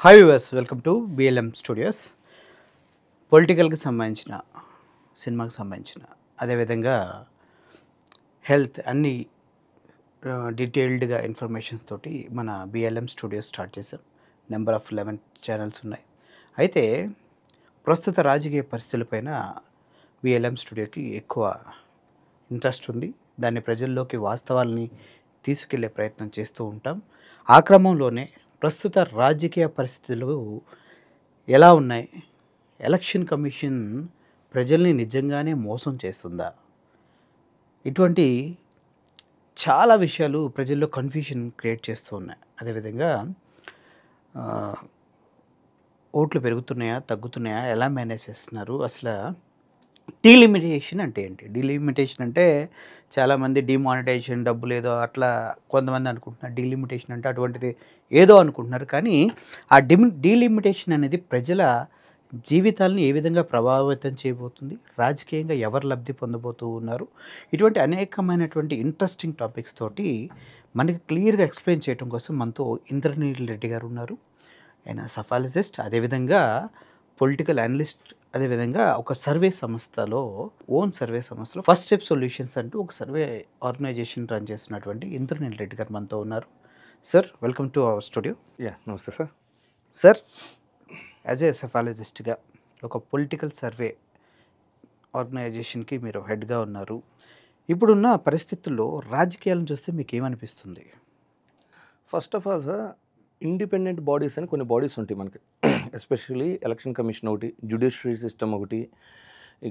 Hi viewers, welcome to BLM studios. పొలిటికల్కి సంబంధించిన, సినిమాకి సంబంధించిన, అదేవిధంగా హెల్త్ అన్ని డీటెయిల్డ్గా ఇన్ఫర్మేషన్స్ తోటి మన బిఎల్ఎం స్టూడియోస్ స్టార్ట్ చేసాం. నెంబర్ ఆఫ్ 11 ఛానల్స్ ఉన్నాయి. అయితే ప్రస్తుత రాజకీయ పరిస్థితులపైన బిఎల్ఎం స్టూడియోకి ఎక్కువ ఇంట్రెస్ట్ ఉంది. దాన్ని ప్రజల్లోకి వాస్తవాలని తీసుకెళ్లే ప్రయత్నం చేస్తూ ఉంటాం. ఆ క్రమంలోనే ప్రస్తుత రాజకీయ పరిస్థితులు ఎలా ఉన్నాయి? ఎలక్షన్ కమిషన్ ప్రజల్ని నిజంగానే మోసం చేస్తుందా? ఇటువంటి చాలా విషయాలు ప్రజల్లో కన్ఫ్యూషన్ క్రియేట్ చేస్తూ ఉన్నాయి. అదేవిధంగా ఓట్లు పెరుగుతున్నాయా, తగ్గుతున్నాయా, ఎలా మేనేజ్ చేస్తున్నారు? అసలు డీలిమిటేషన్ అంటే ఏంటి? డీలిమిటేషన్ అంటే చాలామంది డిమానిటైజేషన్ డబ్బులు ఏదో అట్లా కొంతమంది అనుకుంటున్నారు. డీలిమిటేషన్ అంటే అటువంటిది ఏదో అనుకుంటున్నారు. కానీ ఆ డీలిమిటేషన్ అనేది ప్రజల జీవితాలను ఏ విధంగా ప్రభావితం చేయబోతుంది? రాజకీయంగా ఎవరు లబ్ధి పొందబోతూ ఉన్నారు? ఇటువంటి అనేకమైనటువంటి ఇంట్రెస్టింగ్ టాపిక్స్ తోటి మనకి క్లియర్గా ఎక్స్ప్లెయిన్ చేయడం కోసం మనతో ఇంద్రనీల్ రెడ్డి గారు ఉన్నారు. ఆయన సఫాలజిస్ట్, అదేవిధంగా పొలిటికల్ అనలిస్ట్, అదేవిధంగా ఒక సర్వే సంస్థలో సర్వే సంస్థలో ఫస్ట్ స్టెప్ సొల్యూషన్స్ అంటూ ఒక సర్వే ఆర్గనైజేషన్ రన్ చేస్తున్నటువంటి ఇంద్రనీల్ రెడ్డి గారు మనతో ఉన్నారు. Sir, welcome to our studio. నమస్తే సార్. సార్, యాజ్ ఏ సెఫాలజిస్ట్గా ఒక పొలిటికల్ సర్వే ఆర్గనైజేషన్కి మీరు హెడ్గా ఉన్నారు. ఇప్పుడున్న పరిస్థితుల్లో రాజకీయాలను చూస్తే మీకు ఏమనిపిస్తుంది? First of all sir, independent bodies అని కొన్ని బాడీస్ ఉంటాయి మనకి. ఎస్పెషల్లీ ఎలక్షన్ కమిషన్ ఒకటి, జ్యుడిషియరీ సిస్టమ్ ఒకటి,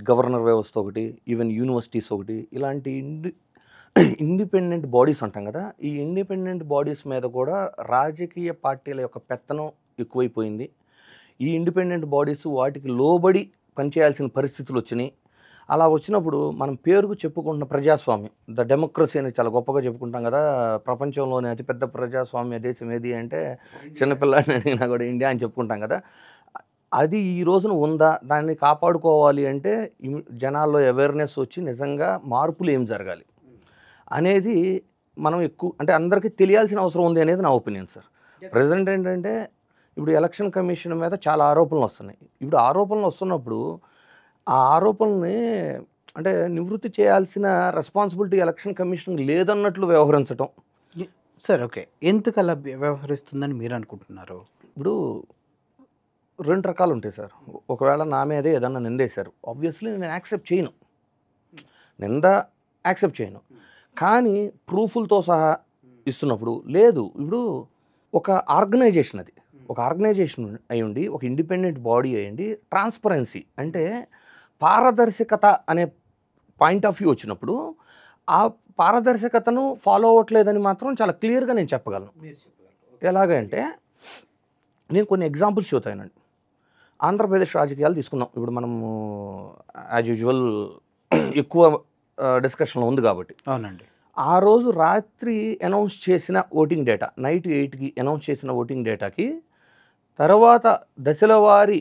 గవర్నర్ వ్యవస్థ ఒకటి, ఈవెన్ యూనివర్సిటీస్ ఒకటి, ఇలాంటి ఇండిపెండెంట్ బాడీస్ అంటాం కదా. ఈ ఇండిపెండెంట్ బాడీస్ మీద కూడా రాజకీయ పార్టీల యొక్క పెత్తనం ఎక్కువైపోయింది. ఈ ఇండిపెండెంట్ బాడీస్ వాటికి లోబడి పనిచేయాల్సిన పరిస్థితులు వచ్చినాయి. అలా వచ్చినప్పుడు మనం పేరుకు చెప్పుకుంటున్న ప్రజాస్వామ్యం, ద డెమోక్రసీ అని చాలా గొప్పగా చెప్పుకుంటాం కదా. ప్రపంచంలోనే అతిపెద్ద ప్రజాస్వామ్య దేశం ఏది అంటే చిన్నపిల్లాడిని అడిగినా కూడా ఇండియా అని చెప్పుకుంటాం కదా. అది ఈ రోజున ఉందా? దాన్ని కాపాడుకోవాలి అంటే జనాల్లో అవేర్నెస్ వచ్చి నిజంగా మార్పులు ఏం జరగాలి అనేది మనం ఎక్కువ అంటే అందరికీ తెలియాల్సిన అవసరం ఉంది అనేది నా ఒపీనియన్ సార్. ప్రజెంట్ ఏంటంటే ఇప్పుడు ఎలక్షన్ కమిషన్ మీద చాలా ఆరోపణలు వస్తున్నాయి. ఇప్పుడు ఆరోపణలు వస్తున్నప్పుడు ఆ ఆరోపణల్ని అంటే నివృత్తి చేయాల్సిన రెస్పాన్సిబిలిటీ ఎలక్షన్ కమిషన్ లేదన్నట్లు వ్యవహరించడం. సార్, ఓకే, ఎందుకు అలా వ్యవహరిస్తుందని మీరు అనుకుంటున్నారు? ఇప్పుడు 2 రకాలు ఉంటాయి సార్. ఒకవేళ నా మీదే ఏదన్నా నిందేశారు, ఆబ్వియస్లీ నేను యాక్సెప్ట్ చేయను, నింద యాక్సెప్ట్ చేయను. కానీ ప్రూఫ్లతో సహా ఇస్తున్నప్పుడు లేదు. ఇప్పుడు ఒక ఆర్గనైజేషన్, అది ఒక ఆర్గనైజేషన్ అయి ఉండి, ఒక ఇండిపెండెంట్ బాడీ అయ్యండి, ట్రాన్స్పరెన్సీ అంటే పారదర్శకత అనే పాయింట్ ఆఫ్ వ్యూ వచ్చినప్పుడు ఆ పారదర్శకతను ఫాలో అవ్వట్లేదని మాత్రం చాలా క్లియర్గా నేను చెప్పగలను. ఎలాగంటే నేను కొన్ని ఎగ్జాంపుల్స్ చెబుతానండి. ఆంధ్రప్రదేశ్ రాజకీయాలు తీసుకున్నాం. ఇప్పుడు మనము యాజ్ యూజువల్ ఎక్కువ డిస్కషన్లో ఉంది కాబట్టి. అవునండి. ఆ రోజు రాత్రి అనౌన్స్ చేసిన ఓటింగ్ డేటా, నైట్ 8కి అనౌన్స్ చేసిన ఓటింగ్ డేటాకి తర్వాత దశల వారి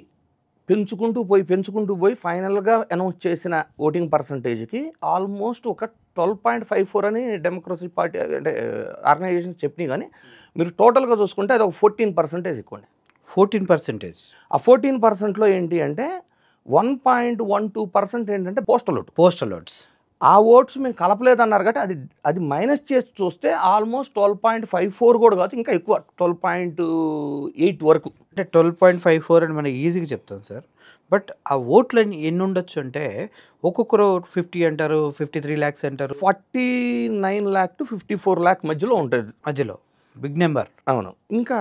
పెంచుకుంటూ పోయి ఫైనల్గా అనౌన్స్ చేసిన ఓటింగ్ పర్సంటేజ్కి ఆల్మోస్ట్ ఒక 12.54 అని డెమోక్రసీ పార్టీ అంటే ఆర్గనైజేషన్ చెప్పినాయి. కానీ మీరు టోటల్గా చూసుకుంటే అది ఒక 14% ఎక్కువ. 14%. ఆ 14%లో ఏంటి అంటే 1.12% ఏంటంటే పోస్టల్ ఓట్స్. ఆ ఓట్స్ మేము కలపలేదన్నారు కాబట్టి అది మైనస్ చేసి చూస్తే ఆల్మోస్ట్ 12.54 కూడా కాదు, ఇంకా ఎక్కువ 12.8 వరకు. అంటే 12.54 అని మనం ఈజీగా చెప్తాం సార్. బట్ ఆ ఓట్లు ఎన్ని ఉండొచ్చు అంటే ఒక్కొక్కరు 50 అంటారు, 53 lakhs అంటారు, 49 lakh to 54 lakh మధ్యలో ఉంటుంది. మధ్యలో బిగ్ నెంబర్. అవును. ఇంకా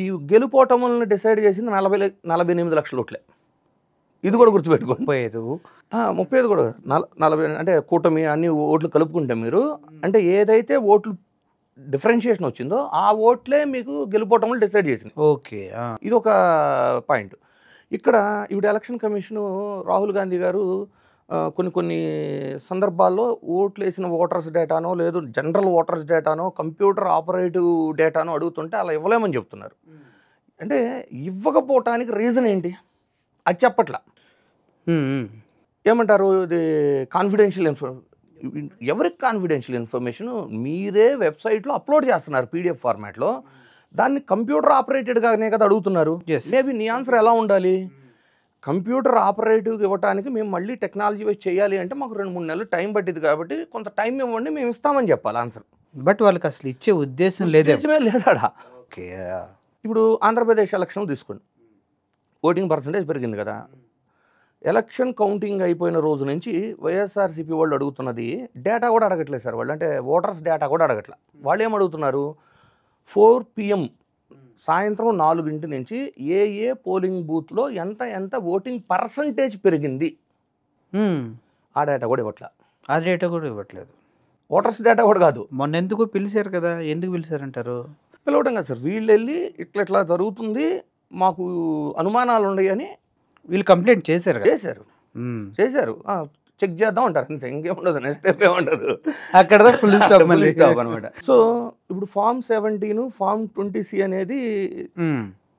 ఈ గెలుపోటములను డిసైడ్ చేసింది 48 లక్షల ఓట్లే. ఇది కూడా గుర్తుపెట్టుకోండి. 35 కూడా 40 అంటే కూటమి అన్ని ఓట్లు కలుపుకుంటే మీరు అంటే ఏదైతే ఓట్లు డిఫరెన్షియేషన్ వచ్చిందో ఆ ఓట్లే మీకు గెలుపోవటంలో డిసైడ్ చేసింది. ఓకే, ఇది ఒక పాయింట్. ఇక్కడ ఇప్పుడు ఎలక్షన్ కమిషను రాహుల్ గాంధీ గారు కొన్ని సందర్భాల్లో ఓట్లు వేసిన ఓటర్స్ డేటానో లేదు జనరల్ ఓటర్స్ డేటానో కంప్యూటర్ ఆపరేటివ్ డేటానో అడుగుతుంటే అలా ఇవ్వలేమని చెప్తున్నారు. అంటే ఇవ్వకపోవటానికి రీజన్ ఏంటి అది చెప్పట్లా. ఏమంటారు, ఇది కాన్ఫిడెన్షియల్ ఎవరికి కాన్ఫిడెన్షియల్ ఇన్ఫర్మేషన్ మీరే వెబ్సైట్లో అప్లోడ్ చేస్తున్నారు పీడిఎఫ్ ఫార్మాట్లో. దాన్ని కంప్యూటర్ ఆపరేటెడ్గానే కదా అడుగుతున్నారు. Yes. మేబీ నీ ఆన్సర్ ఎలా ఉండాలి? కంప్యూటర్ ఆపరేటివ్ ఇవ్వడానికి మేము మళ్ళీ టెక్నాలజీ వైజ్ చేయాలి అంటే మాకు 2-3 నెలలు టైం పట్టింది కాబట్టి కొంత టైం ఇవ్వండి, మేము ఇస్తామని చెప్పాలి ఆన్సర్. బట్ వాళ్ళకి అసలు ఇచ్చే ఉద్దేశం లేదే. నిజమే లేదాడా? ఓకే. ఇప్పుడు ఆంధ్రప్రదేశ్ ఎలక్షన్లు తీసుకోండి, ఓటింగ్ పర్సంటేజ్ పెరిగింది కదా. ఎలక్షన్ కౌంటింగ్ అయిపోయిన రోజు నుంచి వైఎస్ఆర్సీపీ వాళ్ళు అడుగుతున్నది డేటా కూడా అడగట్లేదు సార్. వాళ్ళు అంటే ఓటర్స్ డేటా కూడా అడగట్లే. వాళ్ళు ఏం అడుగుతున్నారు, 4 PM సాయంత్రం 4 గంటల నుంచి ఏ పోలింగ్ బూత్లో ఎంత ఓటింగ్ పర్సంటేజ్ పెరిగింది, ఆ డేటా కూడా ఇవ్వట్లే. ఆ డేటా కూడా ఇవ్వట్లేదు. ఓటర్స్ డేటా కూడా కాదు. మొన్న ఎందుకు పిలిచారు కదా, ఎందుకు పిలిచారంటారు? పిలవడం కాదు సార్, వీళ్ళు వెళ్ళి ఇట్లా జరుగుతుంది మాకు అనుమానాలు ఉన్నాయి అని వీళ్ళు కంప్లైంట్ చేశారు కదా. చేశారు చెక్ చేద్దాం అంటారు అంతే, ఇంకేముండదు, నెక్స్ట్ స్టెప్ ఏముండదు, అక్కడ ఫుల్ స్టాప్ మళ్ళీ స్టాప్ అనమాట. సో ఇప్పుడు ఫామ్ 17 ఫామ్ 20C అనేది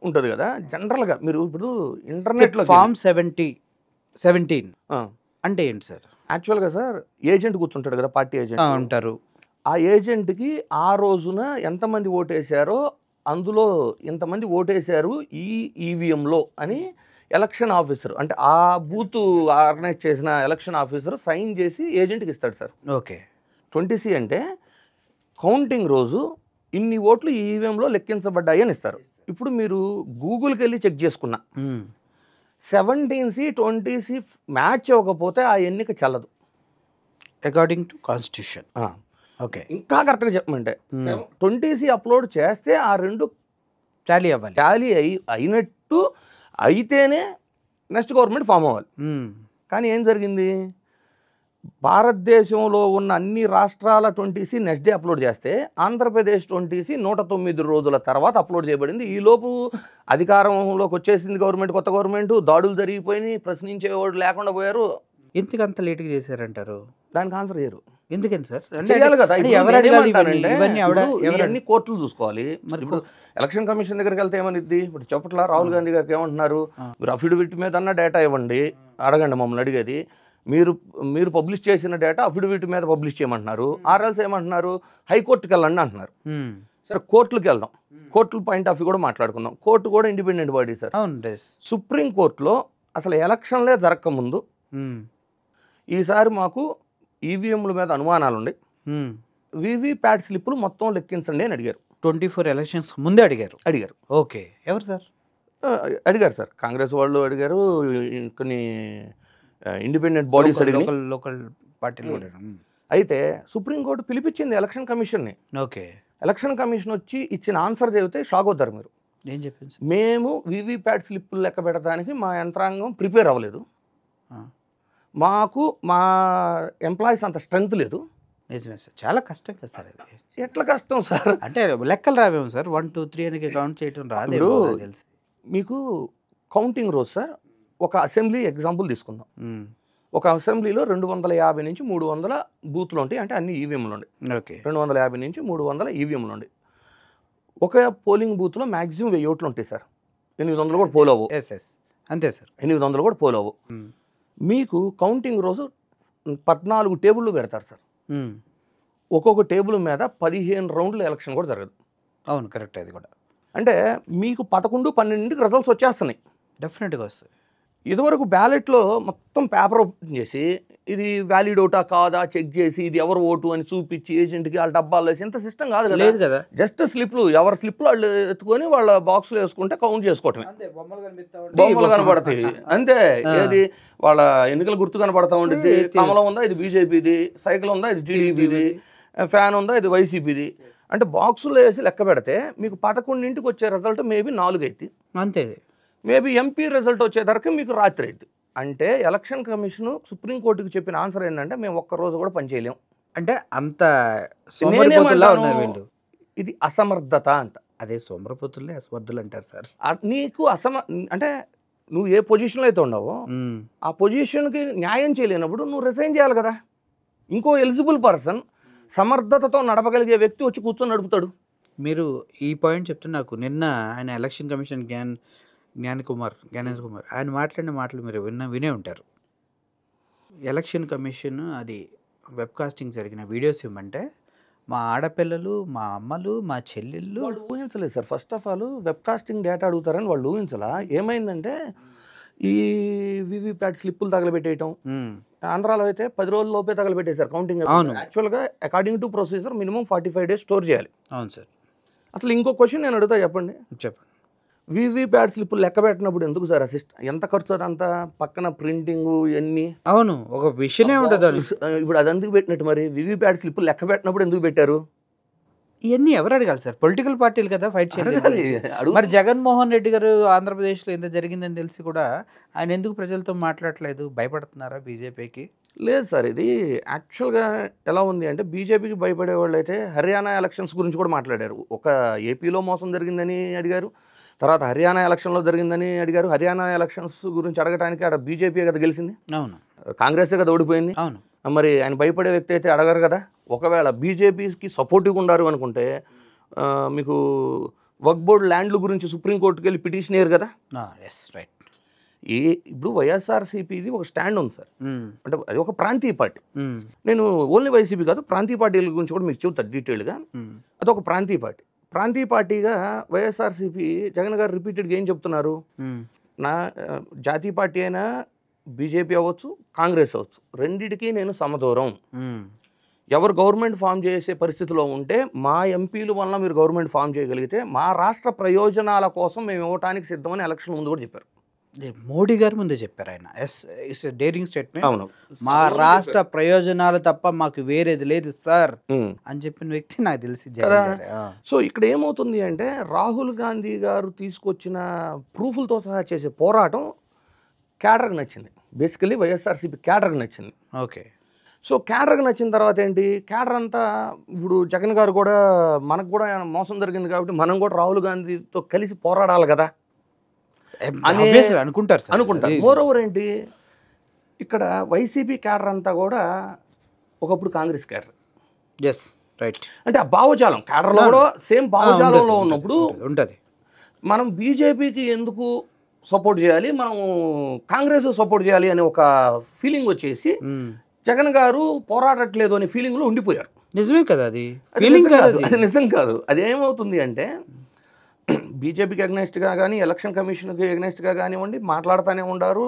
ఉంటుంది కదా. జనరల్గా మీరు ఇప్పుడు ఇంటర్నెట్లో ఫామ్ 17 అంటే ఏంటి సార్? యాక్చువల్గా సార్ ఏజెంట్ కూర్చుంటాడు కదా, పార్టీ ఏజెంట్ ఉంటారు. ఆ ఏజెంట్కి ఆ రోజున ఎంతమంది ఓటేశారో అందులో ఇంతమంది ఓటేశారు ఈ ఈవీఎంలో అని ఎలక్షన్ ఆఫీసర్, అంటే ఆ బూత్ ఆర్గనైజ్ చేసిన ఎలక్షన్ ఆఫీసర్ సైన్ చేసి ఏజెంట్కి ఇస్తాడు సార్. ఓకే. 20C అంటే కౌంటింగ్ రోజు ఇన్ని ఓట్లు ఈ ఈవీఎంలో లెక్కించబడ్డాయి అని ఇస్తారు. ఇప్పుడు మీరు గూగుల్కి వెళ్ళి చెక్ చేసుకున్నా 17C 20C మ్యాచ్ అవ్వకపోతే ఆ ఎన్నిక చెల్లదు అకార్డింగ్ టు కాన్స్టిట్యూషన్. ఓకే. ఇంకా కరెక్ట్గా చెప్పమంటే 20C అప్లోడ్ చేస్తే ఆ రెండు టాలీ అవ్వాలి, టాలీ అయినట్టు అయితేనే నెక్స్ట్ గవర్నమెంట్ ఫామ్ అవ్వాలి. కానీ ఏం జరిగింది, భారతదేశంలో ఉన్న అన్ని రాష్ట్రాల 20C నెక్స్ట్ డే అప్లోడ్ చేస్తే ఆంధ్రప్రదేశ్ 20C 109 రోజుల తర్వాత అప్లోడ్ చేయబడింది. ఈలోపు అధికారంలోకి వచ్చేసింది గవర్నమెంట్, కొత్త గవర్నమెంట్, దాడులు జరిగిపోయినాయి, ప్రశ్నించేవాడు లేకుండా పోయారు. ఎందుకు అంత లేట్గా చేశారంటారు? దానికి ఆన్సర్ చేయరు. ఎందుకని సార్? చేయాలి కదా. ఇవన్నీ ఇవన్నీ కోర్టులు చూసుకోవాలి. ఇప్పుడు ఎలక్షన్ కమిషన్ దగ్గరికి వెళ్తే ఏమనిద్ది, ఇప్పుడు చెప్పట్లా రాహుల్ గాంధీ గారికి ఏమంటున్నారు, మీరు అఫిడవిట్ మీద అన్న డేటా ఇవ్వండి, అడగండి మమ్మల్ని అడిగేది. మీరు పబ్లిష్ చేసిన డేటా అఫిడవిట్ మీద పబ్లిష్ చేయమంటున్నారు. ఆర్ఎల్స్ ఏమంటున్నారు, హైకోర్టుకి వెళ్ళండి అంటున్నారు. సరే కోర్టులకు వెళ్దాం, కోర్టుల పాయింట్ ఆఫ్ వ్యూ కూడా మాట్లాడుకుందాం. కోర్టు కూడా ఇండిపెండెంట్ బాడీ సార్. సుప్రీం కోర్టులో అసలు ఎలక్షన్లే జరగకముందు ఈసారి మాకు ఈవీఎంల మీద అనుమానాలు ఉండి వీవీప్యాట్ స్లిప్పులు మొత్తం లెక్కించండి అని అడిగారు. 24 ఎలక్షన్స్ ముందే అడిగారు. ఓకే. ఎవరు సార్ అడిగారు సార్? కాంగ్రెస్ వాళ్ళు అడిగారు, కొన్ని ఇండిపెండెంట్ బాడీస్ అడిగారు, లోకల్ పార్టీలు. అయితే సుప్రీంకోర్టు పిలిపించింది ఎలక్షన్ కమిషన్ని. ఓకే. ఎలక్షన్ కమిషన్ వచ్చి ఇచ్చిన ఆన్సర్ చెబితే షాక్ అవుతారు మీరు. ఏం చెప్పింది? మేము వీవీప్యాట్ స్లిప్పులు లెక్క పెట్టడానికి మా యంత్రాంగం ప్రిపేర్ అవ్వలేదు, మాకు మా ఎంప్లాయీస్ అంత స్ట్రెంగ్త్ లేదు. నిజమే సార్, చాలా కష్టం కదా సార్ ఇది. ఎట్లా కష్టం సార్ అంటే లెక్కలు రావేమో సార్, 1 2 3 అని కౌంట్ చేయడం రాదు తెలుసు. మీకు కౌంటింగ్ రోజు సార్ ఒక అసెంబ్లీ ఎగ్జాంపుల్ తీసుకుందాం. ఒక అసెంబ్లీలో 250 నుంచి 300 బూత్లు ఉంటాయి, అంటే అన్ని ఈవీఎంలు ఉండే. ఓకే. 250 నుంచి 300 ఈవీఎంలు ఉండే. ఒక పోలింగ్ బూత్లో మ్యాక్సిమం 1000 ఓట్లు ఉంటాయి సార్. 800 కూడా పోలవు. అంతే సార్, 800 కూడా పోలవు. మీకు కౌంటింగ్ రోజు 14 టేబుళ్ళు పెడతారు సార్. ఒక్కొక్క టేబుల్ మీద 15 రౌండ్ల ఎలక్షన్ కూడా జరగదు. అవును, కరెక్ట్. అది కూడా అంటే మీకు 11, 12కి రిజల్ట్స్ వచ్చేస్తున్నాయి. డెఫినెట్గా వస్తాయి. ఇదివరకు బ్యాలెట్లో మొత్తం పేపర్ ఓపెన్ చేసి ఇది వ్యాలిడ్ ఓటా కాదా చెక్ చేసి ఇది ఎవరు ఓటు అని చూపించి ఏజెంట్కి వాళ్ళ డబ్బాలు వేసి ఇంత సిస్టమ్ కాదు కదా. లేదు కదా, జస్ట్ స్లిప్లు, ఎవరి స్లిప్లు వాళ్ళు ఎత్తుకొని వాళ్ళ బాక్స్లో వేసుకుంటే కౌంట్ చేసుకోవటమే. బొమ్మలు కనపడతాయి అంతే. ఏది వాళ్ళ ఎన్నికల గుర్తు కనపడతా ఉంటుంది. కమలం ఉందా, ఇది బీజేపీది. సైకిల్ ఉందా, ఇది టీడీపీది. ఫ్యాన్ ఉందా, ఇది వైసీపీది. అంటే బాక్సులో వేసి లెక్క పెడితే మీకు 11ంటికి వచ్చే రిజల్ట్ మేబీ 4 అవుతుంది అంతే. మేబీ ఎంపీ రిజల్ట్ వచ్చేసరికి మీకు రాత్రి అవుతుంది. అంటే ఎలక్షన్ కమిషన్ సుప్రీంకోర్టుకి చెప్పిన ఆన్సర్ ఏంటంటే మేము ఒక్కరోజు కూడా పనిచేయలేం. అంటే అంత సోమరిపోతుల్లా ఉన్నారు వీళ్ళు. ఇది అసమర్థత అంట. అదే సోమరిపోతుల్లే అసమర్థులు అంటారు సార్. నీకు అంటే నువ్వు ఏ పొజిషన్లో అయితే ఉన్నావో ఆ పొజిషన్కి న్యాయం చేయలేనప్పుడు నువ్వు రిజైన్ చేయాలి కదా. ఇంకో ఎలిజిబుల్ పర్సన్ సమర్థతతో నడపగలిగే వ్యక్తి వచ్చి కూర్చొని నడుపుతాడు. మీరు ఈ పాయింట్ చెప్తే నాకు నిన్న ఆయన ఎలక్షన్ కమిషన్ జ్ఞానేంద్ర కుమార్ ఆయన మాట్లాడిన మాటలు మీరు వినే ఉంటారు. ఎలక్షన్ కమిషన్ అది వెబ్కాస్టింగ్ జరిగిన వీడియోస్ ఇవ్వమంటే మా ఆడపిల్లలు, మా అమ్మలు, మా చెల్లెళ్ళు. వాళ్ళు ఊహించలేదు sir. First of all webcasting data అడుగుతారని వాళ్ళు ఊహించలా. ఏమైందంటే ఈ వీవీప్యాట్ స్లిప్పులు తగలబెట్టేయటం. హ్మ్. ఆంధ్రాలో అయితే 10 రోజుల లోపే తగలబెట్టేశారు కౌంటింగ్. అవును. యాక్చువల్‌గా according to procedure minimum 45 days store చేయాలి. అవును సార్. అసలు ఇంకో క్వెషన్ నేను అడుగుతా చెప్పండి. చెప్పండి. వీవీప్యాట్ స్లిప్పులు లెక్క పెట్టినప్పుడు ఎందుకు సార్ ఎంత ఖర్చు అదంతా? పక్కన ప్రింటింగు ఇయన్నీ. అవును. ఒక విషయమే ఉండదు అని. ఇప్పుడు అది ఎందుకు పెట్టినట్టు మరి? వీవీప్యాట్ స్లిప్పులు లెక్క పెట్టినప్పుడు ఎందుకు పెట్టారు? ఇవన్నీ ఎవరు అడగాలి సార్? పొలిటికల్ పార్టీలు కదా ఫైట్ చేయాలి. మరి జగన్మోహన్ రెడ్డి గారు ఆంధ్రప్రదేశ్లో ఎంత జరిగిందని తెలిసి కూడా ఆయన ఎందుకు ప్రజలతో మాట్లాడట్లేదు? భయపడుతున్నారా బీజేపీకి? లేదు సార్, ఇది యాక్చువల్‌గా ఎలా ఉంది అంటే బీజేపీకి భయపడే వాళ్ళైతే హర్యానా ఎలక్షన్స్ గురించి కూడా మాట్లాడారు. ఒక ఏపీలో మోసం జరిగిందని అడిగారు. తర్వాత హర్యానా ఎలక్షన్‌లో జరిగిందని అడిగారు. హర్యానా ఎలక్షన్స్ గురించి అడగటానికి ఆడ బీజేపీ కదా గెలిచింది. అవును. కాంగ్రెసే కదా ఓడిపోయింది. అవును. మరి ఆయన భయపడే వ్యక్తి అయితే అడగరు కదా. ఒకవేళ బీజేపీకి సపోర్టివ్గా ఉండారు అనుకుంటే మీకు వక్ఫ్ బోర్డ్ ల్యాండ్ల గురించి సుప్రీంకోర్టుకి వెళ్ళి పిటిషన్ వేయరు కదా. Yes right. ఇప్పుడు వైఎస్ఆర్సీపీది ఒక స్టాండ్ ఉంది సార్. అంటే అది ఒక ప్రాంతీయ పార్టీ. నేను ఓన్లీ వైసీపీ కాదు, ప్రాంతీయ పార్టీల గురించి కూడా మీకు చెబుతాను డీటెయిల్గా. అదొక ప్రాంతీయ పార్టీ. ప్రాంతీయ పార్టీగా వైఎస్ఆర్సీపీ జగన్ గారు రిపీటెడ్గా ఏం చెప్తున్నారు? నా జాతీయ పార్టీ అయినా బీజేపీ అవ్వచ్చు, కాంగ్రెస్ అవ్వచ్చు, రెండిటికి నేను సమదూరం. ఎవరు గవర్నమెంట్ ఫామ్ చేసే పరిస్థితిలో ఉంటే మా ఎంపీల వల్ల మీరు గవర్నమెంట్ ఫామ్ చేయగలిగితే మా రాష్ట్ర ప్రయోజనాల కోసం మేము ఇవ్వడానికి సిద్ధమని ఎలక్షన్ ముందు కూడా చెప్పారు. మోడీ గారు ముందే చెప్పారు ఆయన. Yes, it's daring statement. అవును. మా రాష్ట్ర ప్రయోజనాలు తప్ప మాకు వేరేది లేదు సార్ అని చెప్పిన వ్యక్తి నాకు తెలిసి జగన్ గారే. సో ఇక్కడ ఏమవుతుంది అంటే రాహుల్ గాంధీ గారు తీసుకొచ్చిన ప్రూఫ్లతో సహా చేసే పోరాటం క్యాడర్కి నచ్చింది. బేసికలీ వైఎస్ఆర్సీపీ క్యాడర్కి నచ్చింది. ఓకే. సో క్యాడర్కి నచ్చిన తర్వాత ఏంటి, క్యాడర్ అంతా ఇప్పుడు జగన్ గారు కూడా మనకు కూడా మోసం జరిగింది కాబట్టి మనం కూడా రాహుల్ గాంధీతో కలిసి పోరాడాలి కదా అనుకుంటారు. మోర్ ఓవర్ ఏంటి, ఇక్కడ వైసీపీ క్యాడర్ అంతా కూడా ఒకప్పుడు కాంగ్రెస్ క్యాడర్. Yes right. అంటే ఆ భావజాలం క్యాడర్లో కూడా సేమ్ భావజాలంలో ఉన్నప్పుడు ఉంటుంది. మనం బీజేపీకి ఎందుకు సపోర్ట్ చేయాలి, మనం కాంగ్రెస్ సపోర్ట్ చేయాలి అనే ఒక ఫీలింగ్ వచ్చేసి జగన్ గారు పోరాడట్లేదు అనే ఫీలింగ్లో ఉండిపోయారు. నిజమే కదా, అది ఫీలింగ్ కాదు, అది నిజం కాదు. అది ఏమవుతుంది అంటే బీజేపీకి అగ్నెస్ట్గా కానీ ఎలక్షన్ కమిషన్కి అగ్నెస్ట్గా కానివ్వండి మాట్లాడుతూనే ఉండారు,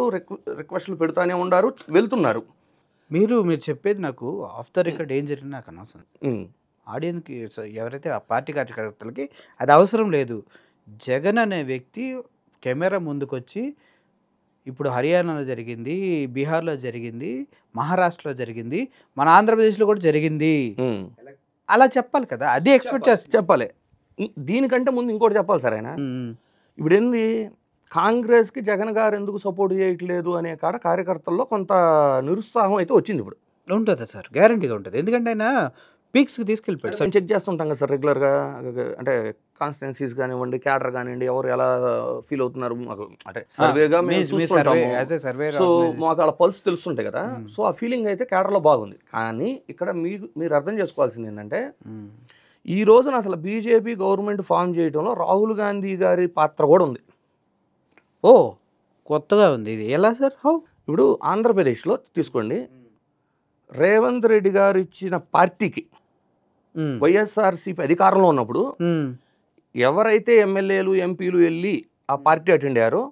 రిక్వెస్ట్లు పెడుతూనే ఉండారు, వెళ్తున్నారు. మీరు చెప్పేది నాకు ఆఫ్ ద రికార్డ్ ఏం జరిగింది నాకు అనవసరం. ఆడియన్స్కి ఎవరైతే ఆ పార్టీ కార్యకర్తలకి అది అవసరం లేదు. జగన్ అనే వ్యక్తి కెమెరా ముందుకొచ్చి ఇప్పుడు హర్యానాలో జరిగింది, బీహార్లో జరిగింది, మహారాష్ట్రలో జరిగింది, మన ఆంధ్రప్రదేశ్లో కూడా జరిగింది అలా చెప్పాలి కదా. అది ఎక్స్పెక్ట్ చేస్తా చెప్పాలి. దీనికంటే ముందు ఇంకోటి చెప్పాలి సార్. ఆయన ఇప్పుడు ఏంది, కాంగ్రెస్కి జగన్ గారు ఎందుకు సపోర్ట్ చేయట్లేదు అనే కాడ కార్యకర్తల్లో కొంత నిరుత్సాహం అయితే వచ్చింది. ఇప్పుడు ఉంటుంది సార్, గ్యారంటీగా ఉంటుంది. ఎందుకంటే ఆయన పీక్స్కి తీసుకెళ్ళిపోయాడు సార్. చెక్ చేస్తుంటాం కదా సార్ రెగ్యులర్గా. అంటే కాన్స్టిట్యున్సీస్ కానివ్వండి, క్యాడర్ కానివ్వండి, ఎవరు ఎలా ఫీల్ అవుతున్నారు మాకు అంటే సర్వేగా సో మాకు అలా పల్స్ తెలుస్తుంటాయి కదా. సో ఆ ఫీలింగ్ అయితే క్యాడర్లో బాగుంది. కానీ ఇక్కడ మీరు అర్థం చేసుకోవాల్సింది ఏంటంటే ఈ రోజున అసలు బీజేపీ గవర్నమెంట్ ఫామ్ చేయడంలో రాహుల్ గాంధీ గారి పాత్ర కూడా ఉంది. ఓ కొత్తగా ఉంది ఇది. ఎలా సార్? హౌ? ఇప్పుడు ఆంధ్రప్రదేశ్లో తీసుకోండి, రేవంత్ రెడ్డి గారు ఇచ్చిన పార్టీకి వైఎస్ఆర్సీపీ అధికారంలో ఉన్నప్పుడు ఎవరైతే ఎమ్మెల్యేలు ఎంపీలు వెళ్ళి ఆ పార్టీ అటెండ్ అయ్యారో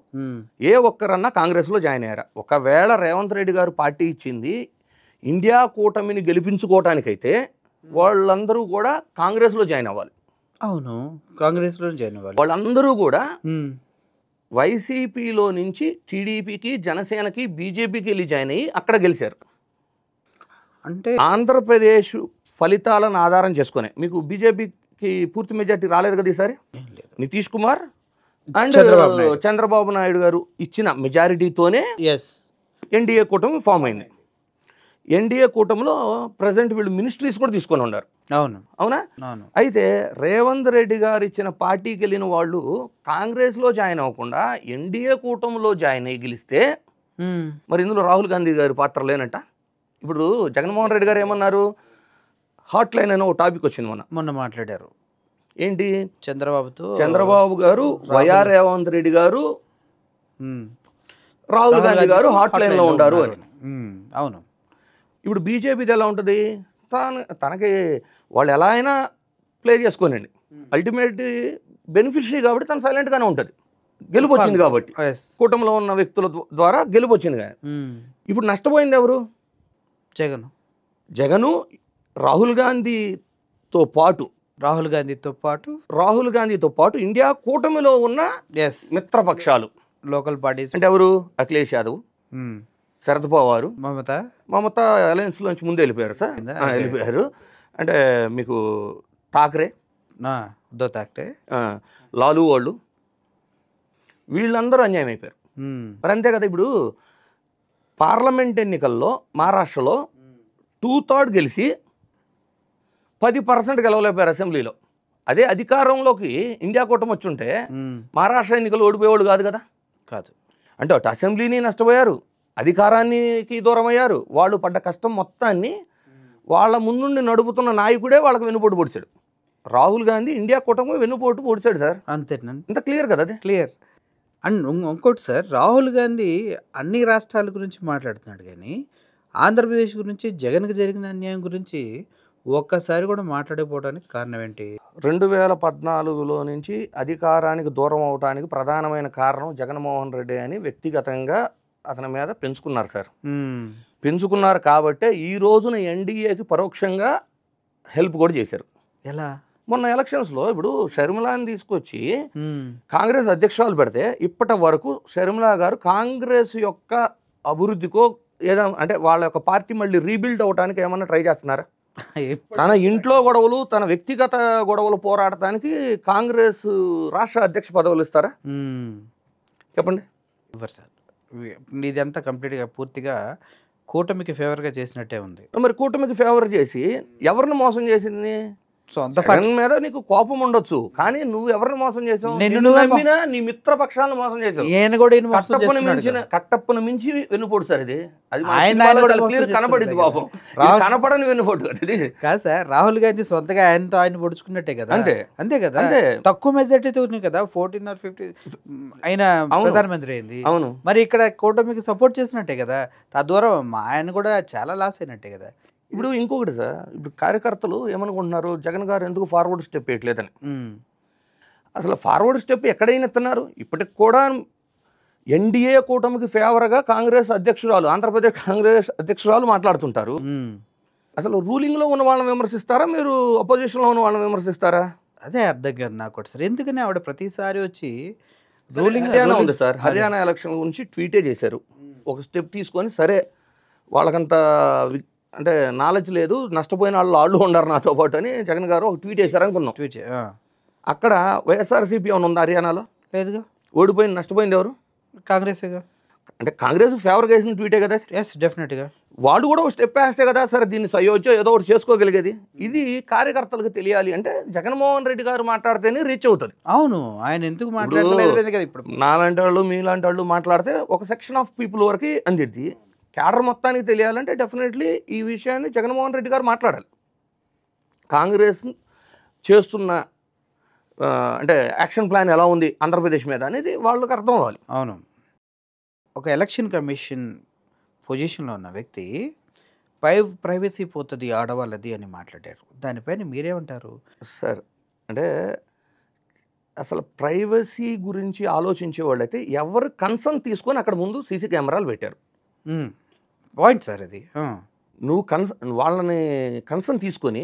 ఏ ఒక్కరన్నా కాంగ్రెస్లో జాయిన్ అయ్యారా? ఒకవేళ రేవంత్ రెడ్డి గారు పార్టీ ఇచ్చింది ఇండియా కూటమిని గెలిపించుకోవటానికైతే వాళ్ళందరూ కూడా కాంగ్రెస్లో జాయిన్ అవ్వాలి. అవును, కాంగ్రెస్లో జాయిన్ అవ్వాలి. వాళ్ళందరూ కూడా వైసీపీలో నుంచి టీడీపీకి, జనసేనకి, బీజేపీకి వెళ్ళి జాయిన్ అయ్యి అక్కడ గెలిచారు. అంటే ఆంధ్రప్రదేశ్ ఫలితాలను ఆధారం చేసుకునే మీకు బీజేపీకి పూర్తి మెజార్టీ రాలేదు కదా ఈసారి. నితీష్ కుమార్ అండ్ చంద్రబాబు నాయుడు గారు ఇచ్చిన మెజారిటీతోనే ఎన్డీఏ కూటమి ఫామ్ అయింది. ఎన్డీఏ కూటమిలో ప్రజెంట్ వీళ్ళు మినిస్ట్రీస్ కూడా తీసుకొని ఉన్నారు. అవునా? అయితే రేవంత్ రెడ్డి గారు ఇచ్చిన పార్టీకి వెళ్ళిన వాళ్ళు కాంగ్రెస్లో జాయిన్ అవ్వకుండా ఎన్డీఏ కూటమిలో జాయిన్ అయ్యి గెలిస్తే మరి ఇందులో రాహుల్ గాంధీ గారి పాత్ర లేనట్ట. ఇప్పుడు జగన్మోహన్ రెడ్డి గారు ఏమన్నారు, హాట్ లైన్ అనే ఒక టాపిక్ వచ్చింది మొన్న మాట్లాడారు. ఏంటి, చంద్రబాబు గారు, వైఆర్ రేవంత్ రెడ్డి గారు, రాహుల్ గాంధీ గారు హాట్ లైన్లో ఉండారు అని. అవును. ఇప్పుడు బీజేపీది ఎలా ఉంటుంది, తనకి వాళ్ళు ఎలా అయినా ప్లే చేసుకోనండి, అల్టిమేట్ బెనిఫిషరీ కాబట్టి తను సైలెంట్గానే ఉంటుంది. గెలుపు వచ్చింది కాబట్టి, కూటమిలో ఉన్న వ్యక్తుల ద్వారా గెలుపు వచ్చింది కానీ. ఇప్పుడు నష్టపోయింది ఎవరు? జగను రాహుల్ గాంధీతో పాటు ఇండియా కూటమిలో ఉన్న మిత్రపక్షాలు, లోకల్ పార్టీస్ అంటే ఎవరు? అఖిలేష్ యాదవ్, శరద్ పవార్, మమతా అలయన్స్ లోంచి ముందు వెళ్ళిపోయారు సార్, వెళ్ళిపోయారు. అంటే మీకు ఠాక్రే, లాలూ వాళ్ళు, వీళ్ళందరూ అన్యాయం అయిపోయారు. మరి అంతే కదా. ఇప్పుడు పార్లమెంట్ ఎన్నికల్లో మహారాష్ట్రలో 2/3 గెలిచి 10% గెలవలేకపోయారు అసెంబ్లీలో. అదే అధికారంలోకి ఇండియా కూటమి వచ్చి ఉంటే మహారాష్ట్ర ఎన్నికలు ఓడిపోయేవాళ్ళు కాదు కదా. అంటే అటు అసెంబ్లీని నష్టపోయారు, అధికారానికి దూరం అయ్యారు. వాళ్ళు పడ్డ కష్టం మొత్తాన్ని వాళ్ళ ముందుండి నడుపుతున్న నాయకుడే వాళ్ళకి వెన్నుపోటు పొడిచాడు. రాహుల్ గాంధీ ఇండియా కూటమి వెన్నుపోటు పొడిచాడు సార్. అంతేనా? ఇంత క్లియర్ కదా. అది క్లియర్. అండ్ ఇంకోటి సార్, రాహుల్ గాంధీ అన్ని రాష్ట్రాల గురించి మాట్లాడుతున్నాడు కానీ ఆంధ్రప్రదేశ్ గురించి, జగన్కి జరిగిన అన్యాయం గురించి ఒక్కసారి కూడా మాట్లాడకపోవడానికి కారణం ఏంటి? 2014లో నుంచి అధికారానికి దూరం అవడానికి ప్రధానమైన కారణం జగన్మోహన్ రెడ్డి అని వ్యక్తిగతంగా అతని మీద పెంచుకున్నారు సార్. పెంచుకున్నారు కాబట్టే ఈ రోజున ఎన్డీఏకి పరోక్షంగా హెల్ప్ కూడా చేశారు. ఎలా? మొన్న ఎలక్షన్స్లో ఇప్పుడు షర్మిలాని తీసుకొచ్చి కాంగ్రెస్ అధ్యక్షురాలు పెడితే ఇప్పటి వరకు షర్మిలా గారు కాంగ్రెస్ యొక్క అభివృద్ధికో ఏదో అంటే వాళ్ళ యొక్క పార్టీ మళ్ళీ రీబిల్డ్ అవడానికి ఏమన్నా ట్రై చేస్తున్నారా? తన ఇంట్లో గొడవలు, తన వ్యక్తిగత గొడవలు పోరాడటానికి కాంగ్రెస్ రాష్ట్ర అధ్యక్ష పదవులు ఇస్తారా? చెప్పండి. ఇవ్వరు సార్. ఇదంతా కంప్లీట్గా పూర్తిగా కూటమికి ఫేవర్గా చేసినట్టే ఉంది. మరి కూటమికి ఫేవర్ చేసి ఎవరిని మోసం చేసింది? జగన్ మీద నీకు కోపం ఉండొచ్చు, కానీ నువ్వు ఎవరిని మోసం చేసావు? నమ్మినా నీ మిత్రపక్షాలను మోసం చేసావు. కట్టప్పను మించి వెన్నుపోటు సార్ ఇది. అది కనపడింది పాపం, కనపడని వెన్నుపోటు అది కాదు సార్. రాహుల్ గాంధీ సొంతగా ఆయన పొడుచుకున్నట్టే కదా. అంతే కదా. తక్కువ మెజార్టీతో ఉంది కదా, 14 or 15 ఆయన ప్రధానమంత్రి అయింది. అవును. మరి ఇక్కడ కూటమికి సపోర్ట్ చేసినట్టే కదా, తద్వారా ఆయన కూడా చాలా లాస్ అయినట్టే కదా. ఇప్పుడు ఇంకొకటి సార్, ఇప్పుడు కార్యకర్తలు ఏమనుకుంటున్నారు, జగన్ గారు ఎందుకు ఫార్వర్డ్ స్టెప్ వేయట్లేదని. అసలు ఫార్వర్డ్ స్టెప్ ఎక్కడైనా ఎత్తున్నారు? ఇప్పటికి కూడా ఎన్డీఏ కూటమికి ఫేవర్గా కాంగ్రెస్ అధ్యక్షురాలు, ఆంధ్రప్రదేశ్ కాంగ్రెస్ అధ్యక్షురాలు మాట్లాడుతుంటారు. అసలు రూలింగ్లో ఉన్న వాళ్ళని విమర్శిస్తారా, మీరు అపోజిషన్లో ఉన్న వాళ్ళని విమర్శిస్తారా? అదే అర్థం కాదు నాకు కూడా సార్. ఎందుకని ఆవిడ ప్రతిసారి వచ్చి రూలింగ్ ఉంది సార్. హర్యానా ఎలక్షన్ గురించి ట్వీటే చేశారు. ఒక స్టెప్ తీసుకొని, సరే వాళ్ళకంత అంటే నాలెడ్జ్ లేదు, నష్టపోయిన వాళ్ళు ఉండరు నాతో పాటు అని జగన్ గారు ఒక ట్వీట్ చేశారు అనుకున్నాం. అక్కడ వైఎస్ఆర్సీపీ ఏమైనా ఉందా హర్యానాలో? లేదుగా. ఓడిపోయింది, నష్టపోయింది ఎవరు? కాంగ్రెస్గా. అంటే కాంగ్రెస్ ఫేవర్గా వేసిన ట్వీటే కదా. ఎస్, డెఫినెట్గా. వాడు కూడా ఒక స్టెప్ వేస్తే కదా సరే దీన్ని సయ్యొచ్చో ఏదో ఒకటి చేసుకోగలిగేది. ఇది కార్యకర్తలకు తెలియాలి అంటే జగన్మోహన్ రెడ్డి గారు మాట్లాడితేనే రీచ్ అవుతుంది. అవును, ఆయన ఎందుకు మాట్లాడలేదు కదా. ఇప్పుడు నాలాంటి వాళ్ళు మీలాంటి వాళ్ళు మాట్లాడితే ఒక సెక్షన్ ఆఫ్ పీపుల్ వరకు అందిద్ది. క్యాడర్ మొత్తానికి తెలియాలంటే డెఫినెట్లీ ఈ విషయాన్ని జగన్మోహన్ రెడ్డి గారు మాట్లాడాలి. కాంగ్రెస్ చేస్తున్న అంటే యాక్షన్ ప్లాన్ ఎలా ఉంది ఆంధ్రప్రదేశ్ మీద అనేది వాళ్ళకి అర్థం అవ్వాలి. అవును. ఒక ఎలక్షన్ కమిషన్ పొజిషన్లో ఉన్న వ్యక్తి ప్రైవసీ పోతుంది ఆడవాళ్ళది అని మాట్లాడారు. దానిపైన మీరేమంటారు సార్? అంటే అసలు ప్రైవసీ గురించి ఆలోచించే వాళ్ళైతే ఎవరు కన్సర్న్ తీసుకొని అక్కడ ముందు సీసీ కెమెరాలు పెట్టారు. పాయింట్ సార్ అది. నువ్వు వాళ్ళని కన్సర్న్ తీసుకొని,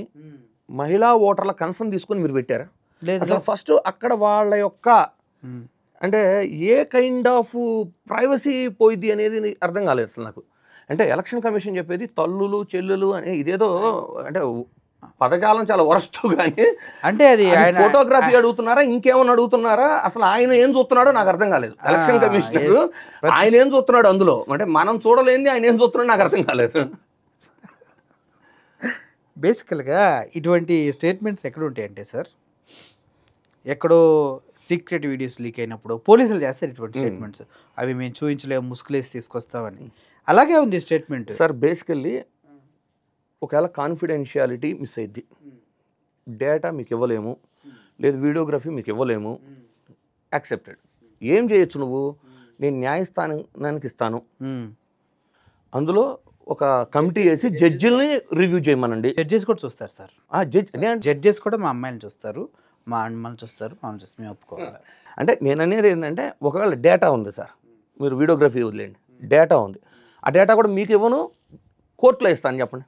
మహిళా ఓటర్ల కన్సర్న్ తీసుకొని మీరు పెట్టారా? లేదు. ఫస్ట్ అక్కడ వాళ్ళ యొక్క అంటే ఏ కైండ్ ఆఫ్ ప్రైవసీ పోయిద్ది అనేది అర్థం కాలేదు అసలు నాకు. అంటే ఎలక్షన్ కమిషన్ చెప్పేది తల్లులు చెల్లులు అని ఇదేదో అంటే పదజాలం చాలా వరస్ట్. కానీ అంటే అది ఫోటోగ్రఫీ అడుగుతున్నారా, ఇంకేమన్నా అడుగుతున్నారా, అసలు ఆయన ఏం చూస్తున్నాడో నాకు అర్థం కాలేదు. ఎలక్షన్ కమిషనర్ ఆయన ఏం చూస్తున్నాడు అందులో, అంటే మనం చూడలేంది ఆయన ఏం చూస్తున్నాడో నాకు అర్థం కాలేదు. బేసికల్గా ఇటువంటి స్టేట్మెంట్స్ ఎక్కడ ఉంటాయంటే సార్, ఎక్కడో సీక్రెట్ వీడియోస్ లీక్ అయినప్పుడు పోలీసులు చేస్తారు ఇటువంటి స్టేట్మెంట్స్. అవి మేము చూపించలేము, ముసుగులేసి తీసుకొస్తామని. అలాగే ఉంది స్టేట్మెంట్ సార్. బేసికల్లీ ఒకవేళ కాన్ఫిడెన్షియాలిటీ మిస్ అయ్యిద్ది, డేటా మీకు ఇవ్వలేము, లేదు వీడియోగ్రఫీ మీకు ఇవ్వలేము, యాక్సెప్టెడ్. ఏం చేయొచ్చు నువ్వు? నేను న్యాయస్థానానికి ఇస్తాను, అందులో ఒక కమిటీ వేసి జడ్జిల్ని రివ్యూ చేయమనండి. జడ్జెస్ కూడా చూస్తారు సార్. జడ్జెస్ కూడా మా అమ్మాయిలు చూస్తారు, మా అమ్మాయిలు చూస్తారు, మామూలు చూస్తారు, మేము ఒప్పుకోవాలి. అంటే నేను అనేది ఏంటంటే ఒకవేళ డేటా ఉంది సార్, మీరు వీడియోగ్రఫీ వదిలేండి, డేటా ఉంది, ఆ డేటా కూడా మీకు ఇవ్వను, కోర్టులో ఇస్తాను చెప్పండి.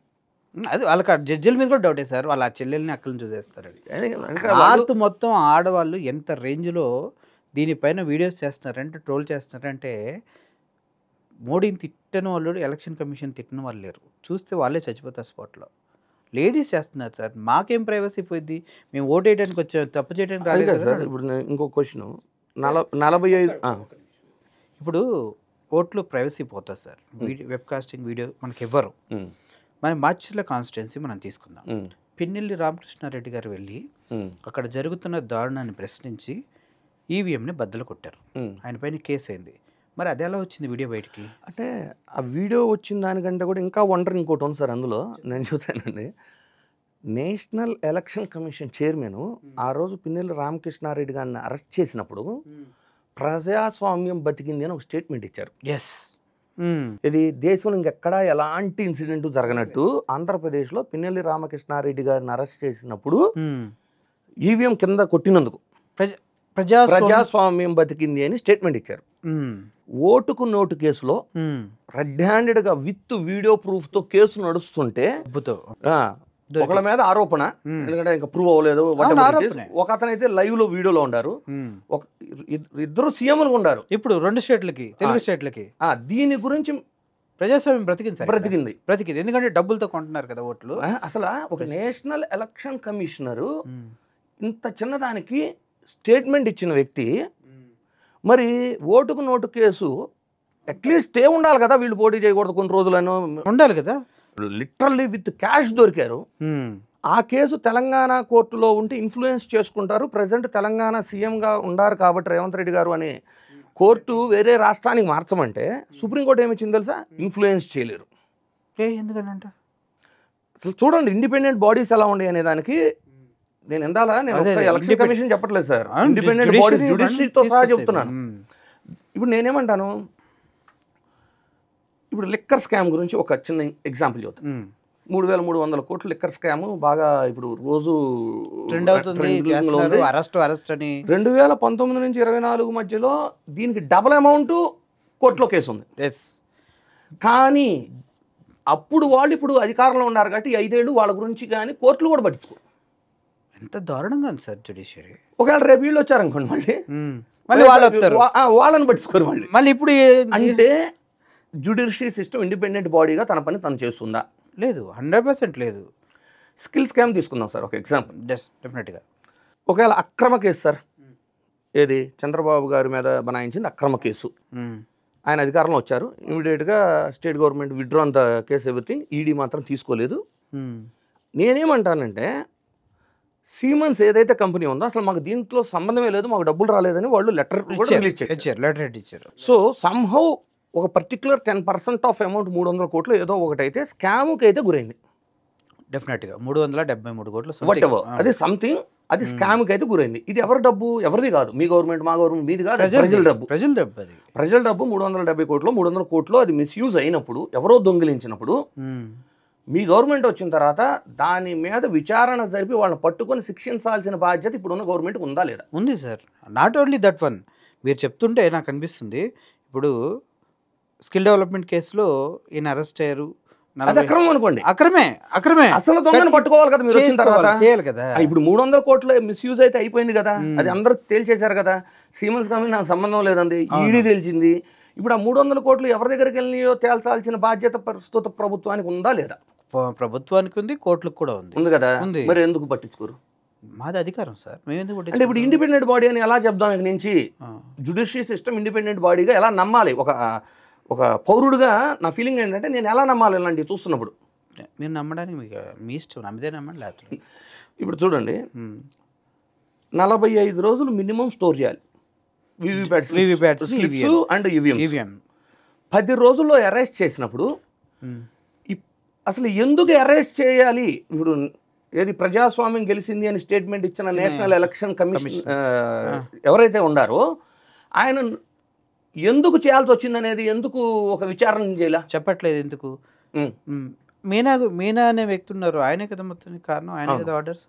అది వాళ్ళకి జడ్జిల మీద కూడా డౌటే సార్. వాళ్ళ ఆ చెల్లెల్ని అక్కలను చూసేస్తారు. నార్త్ మొత్తం ఆడవాళ్ళు ఎంత రేంజ్లో దీనిపైన వీడియోస్ చేస్తున్నారంటే, ట్రోల్ చేస్తున్నారంటే, మోడీని తిట్టిన వాళ్ళు, ఎలక్షన్ కమిషన్ తిట్టిన వాళ్ళు లేరు. చూస్తే వాళ్ళే చచ్చిపోతారు స్పాట్లో. లేడీస్ చేస్తున్నారు సార్. మాకేం ప్రైవసీ పోయింది, మేము ఓటు వేయడానికి వచ్చాము, తప్పు చేయడానికి రాలేదు కదా సార్. ఇప్పుడు ఇంకో క్వశ్చన్, 45 ఇప్పుడు ఓట్లు ప్రైవసీ పోతుంది సార్. వెబ్ కాస్టింగ్ వీడియో మనకి ఇవ్వరు. మన మాచర్ల కాన్స్టిట్యున్సీ మనం తీసుకుందాం. పిన్నెల్లి రామకృష్ణారెడ్డి గారు వెళ్ళి అక్కడ జరుగుతున్న దారుణాన్ని ప్రశ్నించి ఈవీఎంని బద్దలు కొట్టారు. ఆయన పైన కేసు అయింది. మరి అది ఎలా వచ్చింది వీడియో బయటికి? అంటే ఆ వీడియో వచ్చిన దానికంటే కూడా ఇంకా వండర్ ఇంకోటి ఉంది సార్. అందులో నేను చూసానండి, నేషనల్ ఎలక్షన్ కమిషన్ చైర్మన్ ఆ రోజు పిన్నెల్లి రామకృష్ణారెడ్డి గారిని అరెస్ట్ చేసినప్పుడు ప్రజాస్వామ్యం బతికింది అని ఒక స్టేట్మెంట్ ఇచ్చారు. ఎస్, ఇది దేశంలో ఇంకెక్కడా ఎలాంటి ఇన్సిడెంట్ జరగనట్టు ఆంధ్రప్రదేశ్లో పిన్నెల్లి రామకృష్ణారెడ్డి గారిని అరెస్ట్ చేసినప్పుడు ఈవీఎం కింద కొట్టినందుకు ప్రజాస్వామ్యం బతికింది అని స్టేట్మెంట్ ఇచ్చారు. ఓటుకు నోటు కేసులో రెడ్ హ్యాండెడ్గా విత్ వీడియో ప్రూఫ్తో కేసు నడుస్తుంటే ఒకళ్ళ మీద ఆరోపణ, ఎందుకంటే ఇంకా ప్రూవ్ అవ్వలేదు. ఒక అతను అయితే లైవ్ లో వీడియోలో ఉన్నారు, ఇద్దరు సీఎంలు ఉన్నారు ఇప్పుడు 2 స్టేట్లకి, తెలుగు స్టేట్లకి. దీని గురించి ప్రజాస్వామ్యం బ్రతికింది. ఎందుకంటే డబ్బులతో కొంటున్నారు కదా ఓట్లు. అసలు ఒక నేషనల్ ఎలక్షన్ కమిషనరు ఇంత చిన్నదానికి స్టేట్మెంట్ ఇచ్చిన వ్యక్తి, మరి ఓటుకు నోటు కేసు అట్లీస్ట్ స్టే ఉండాలి కదా, వీళ్ళు పోటీ చేయకూడదు కొన్ని రోజులను ఉండాలి కదా. లిటరల్లీ విత్ క్యాష్ దొరికారు. ఆ కేసు తెలంగాణ కోర్టులో ఉంటే ఇన్ఫ్లుయెన్స్ చేసుకుంటారు. ప్రజెంట్ తెలంగాణ సీఎంగా ఉన్నారు కాబట్టి రేవంత్ రెడ్డి గారు అని కోర్టు వేరే రాష్ట్రానికి మార్చమంటే సుప్రీంకోర్టు ఏమిచ్చింది తెలుసా? ఇన్ఫ్లుయెన్స్ చేయలేరు. ఎందుకనంట అసలు చూడండి ఇండిపెండెంట్ బాడీస్ ఎలా ఉండే అనే దానికి నేను ఎలక్షన్ కమిషన్ చెప్పట్లేదు సార్, ఇండిపెండెంట్ బాడీ జ్యుడిషియరీతో సహా చెప్తున్నాను. ఇప్పుడు నేనేమంటాను, ఇప్పుడు లిక్కర్ స్కామ్ గురించి ఒక చిన్న ఎగ్జాంపుల్ చెప్తాను. 3,300 కోట్ల లిక్కర్ స్కామ్ బాగా ఇప్పుడు రోజు 2019 నుంచి 24 మధ్యలో దీనికి డబుల్ అమౌంట్ కోర్టులో కేసు ఉంది. కానీ అప్పుడు వాళ్ళు ఇప్పుడు అధికారంలో ఉన్నారు కాబట్టి 5 ఏళ్ళు వాళ్ళ గురించి కానీ కోర్టులు కూడా పట్టించుకో. ఎంత దారుణంగా ఉంది సార్ జ్యుడిషియరీ. ఒకవేళ రేపు వీళ్ళు వచ్చారనుకోండి, మళ్ళీ వాళ్ళని పట్టించుకోరు మళ్ళీ ఇప్పుడు అంటే జ్యుడిషియరీ సిస్టమ్ ఇండిపెండెంట్ బాడీగా తన పని తను చేస్తుందా? లేదు, 100% లేదు. స్కిల్ స్కామ్ తీసుకుందాం సార్ ఒక ఎగ్జాంపుల్. డెఫినెట్గా ఒకవేళ అక్రమ కేసు సార్, ఏది చంద్రబాబు గారి మీద బనాయించింది అక్రమ కేసు, ఆయన అధికారంలో వచ్చారు, ఇమీడియట్గా state government withdrawn the case everything, ED మాత్రం తీసుకోలేదు. నేనేమంటానంటే సీమెన్స్ ఏదైతే కంపెనీ ఉందో అసలు మాకు దీంట్లో సంబంధమే లేదు, మాకు డబ్బులు రాలేదని వాళ్ళు లెటర్ ఇచ్చారు. సో సమ్హౌ ఒక పర్టికులర్ 10% ఆఫ్ అమౌంట్ 300 కోట్లు ఏదో ఒకటైతే స్కామ్కి అయితే గురైంది. డెఫినెట్గా 373 కోట్లు వాట్ ఎవర్, అది సంథింగ్, అది స్కామ్కి అయితే గురైంది. ఇది ఎవరి డబ్బు? ఎవరిది కాదు, మీ గవర్నమెంట్ మా గవర్నమెంట్ మీది కాదు, ప్రజల డబ్బు. ప్రజల డబ్బు 370 కోట్లు 300 కోట్లు అది మిస్యూజ్ అయినప్పుడు, ఎవరో దొంగిలించినప్పుడు మీ గవర్నమెంట్ వచ్చిన తర్వాత దాని మీద విచారణ జరిపి వాళ్ళని పట్టుకొని శిక్షించాల్సిన బాధ్యత ఇప్పుడున్న గవర్నమెంట్కి ఉందా లేదా? ఉంది sir. Not only that one, మీరు చెప్తుంటే నాకు అనిపిస్తుంది, ఇప్పుడు స్కిల్ డెవలప్మెంట్ కేసులో ఈయన అరెస్ట్ అయ్యారు, అక్రమం అనుకోండి, అక్రమే అసలు దొంగను పట్టుకోవాలి కదా మీరు వచ్చిన తర్వాత, చేయాలి కదా. ఇప్పుడు 300 కోట్లు మిస్యూజ్ అయితే అయిపోయింది కదా, అది అందరూ తేల్చేశారు కదా, సీమెన్స్ కంపెనీ నాకు సంబంధం లేదండి, ఈడీ తేల్చింది. ఇప్పుడు ఆ 300 కోట్లు ఎవరి దగ్గరికి వెళ్ళినాయో తేల్చాల్సిన బాధ్యత ప్రస్తుత ప్రభుత్వానికి ఉందా లేదా? ప్రభుత్వానికి ఉంది, కోర్టులకు కూడా ఉంది కదా, మరి ఎందుకు పట్టించుకోరు? మాది అధికారం సార్, మేము ఎందుకు అంటే ఇప్పుడు ఇండిపెండెంట్ బాడీ అని ఎలా చెప్దాం? ఇక నుంచి జ్యుడిషియరీ సిస్టమ్ ఇండిపెండెంట్ బాడీగా ఎలా నమ్మాలి? ఒక పౌరుడుగా నా ఫీలింగ్ ఏంటంటే నేను ఎలా నమ్మాలి ఇలాంటివి చూస్తున్నప్పుడు? మీరు నమ్మడానికి మీకు మీ ఇష్టం, నమ్మితే నమ్మండి లేకపోతే. ఇప్పుడు చూడండి 45 రోజులు మినిమం స్టోర్ చేయాలి వీవీప్యాట్స్ అండ్ ఈవీఎం. 10 రోజుల్లో అరెస్ట్ చేసినప్పుడు అసలు ఎందుకు అరెస్ట్ చేయాలి? ఇప్పుడు ఏది ప్రజాస్వామ్యం గెలిచింది అని స్టేట్మెంట్ ఇచ్చిన నేషనల్ ఎలక్షన్ కమిషన్ ఎవరైతే ఉన్నారో ఆయన ఎందుకు చేయాల్సి వచ్చింది అనేది ఎందుకు ఒక విచారణ చేయాల చెప్పట్లేదు. ఎందుకు మీనా అనే వ్యక్తి ఉన్నారు, ఆయనే కదా మొత్తం కారణం, ఆయనే కదా ఆర్డర్స్.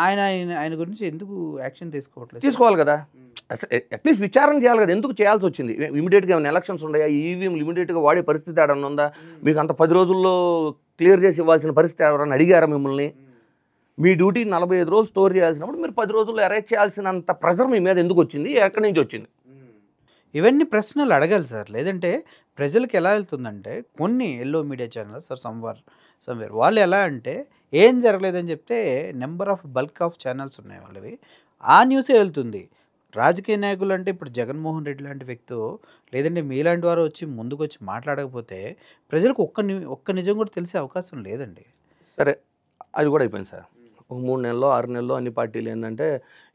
ఆయన ఆయన గురించి ఎందుకు యాక్షన్ తీసుకోవట్లేదు? తీసుకోవాలి కదా, అట్లీస్ట్ విచారణ చేయాలి కదా, ఎందుకు చేయాల్సి వచ్చింది? ఇమీడియట్గా ఏమైనా ఎలక్షన్స్ ఉన్నాయా? ఈవీఎంలు ఇమీడియట్గా వాడే పరిస్థితి ఏడన్నా ఉందా? మీకు అంత 10 రోజుల్లో క్లియర్ చేసి ఇవ్వాల్సిన పరిస్థితి ఎవరన్నా అడిగారా మిమ్మల్ని? మీ డ్యూటీ 45 రోజులు స్టోర్ చేయాల్సినప్పుడు మీరు 10 రోజుల్లో అరెస్ట్ చేయాల్సినంత ప్రెజర్ మీ మీద ఎందుకు వచ్చింది? ఎక్కడి నుంచి వచ్చింది? ఇవన్నీ ప్రశ్నలు అడగాలి సార్. లేదంటే ప్రజలకు ఎలా వెళ్తుందంటే, కొన్ని yellow media channels or somewhere వాళ్ళు ఎలా అంటే ఏం జరగలేదని చెప్తే number of bulk of channels ఉన్నాయి వాళ్ళవి, ఆ న్యూసే వెళ్తుంది. రాజకీయ నాయకులు అంటే ఇప్పుడు జగన్మోహన్ రెడ్డి లాంటి వ్యక్తి, లేదంటే మీలాంటి వారు వచ్చి ముందుకు వచ్చి మాట్లాడకపోతే ప్రజలకు ఒక్క నిజం కూడా తెలిసే అవకాశం లేదండి. సరే, అది కూడా అయిపోయింది సార్. ఒక 3 నెలల్లో 6 నెలల్లో అన్ని పార్టీలు ఏంటంటే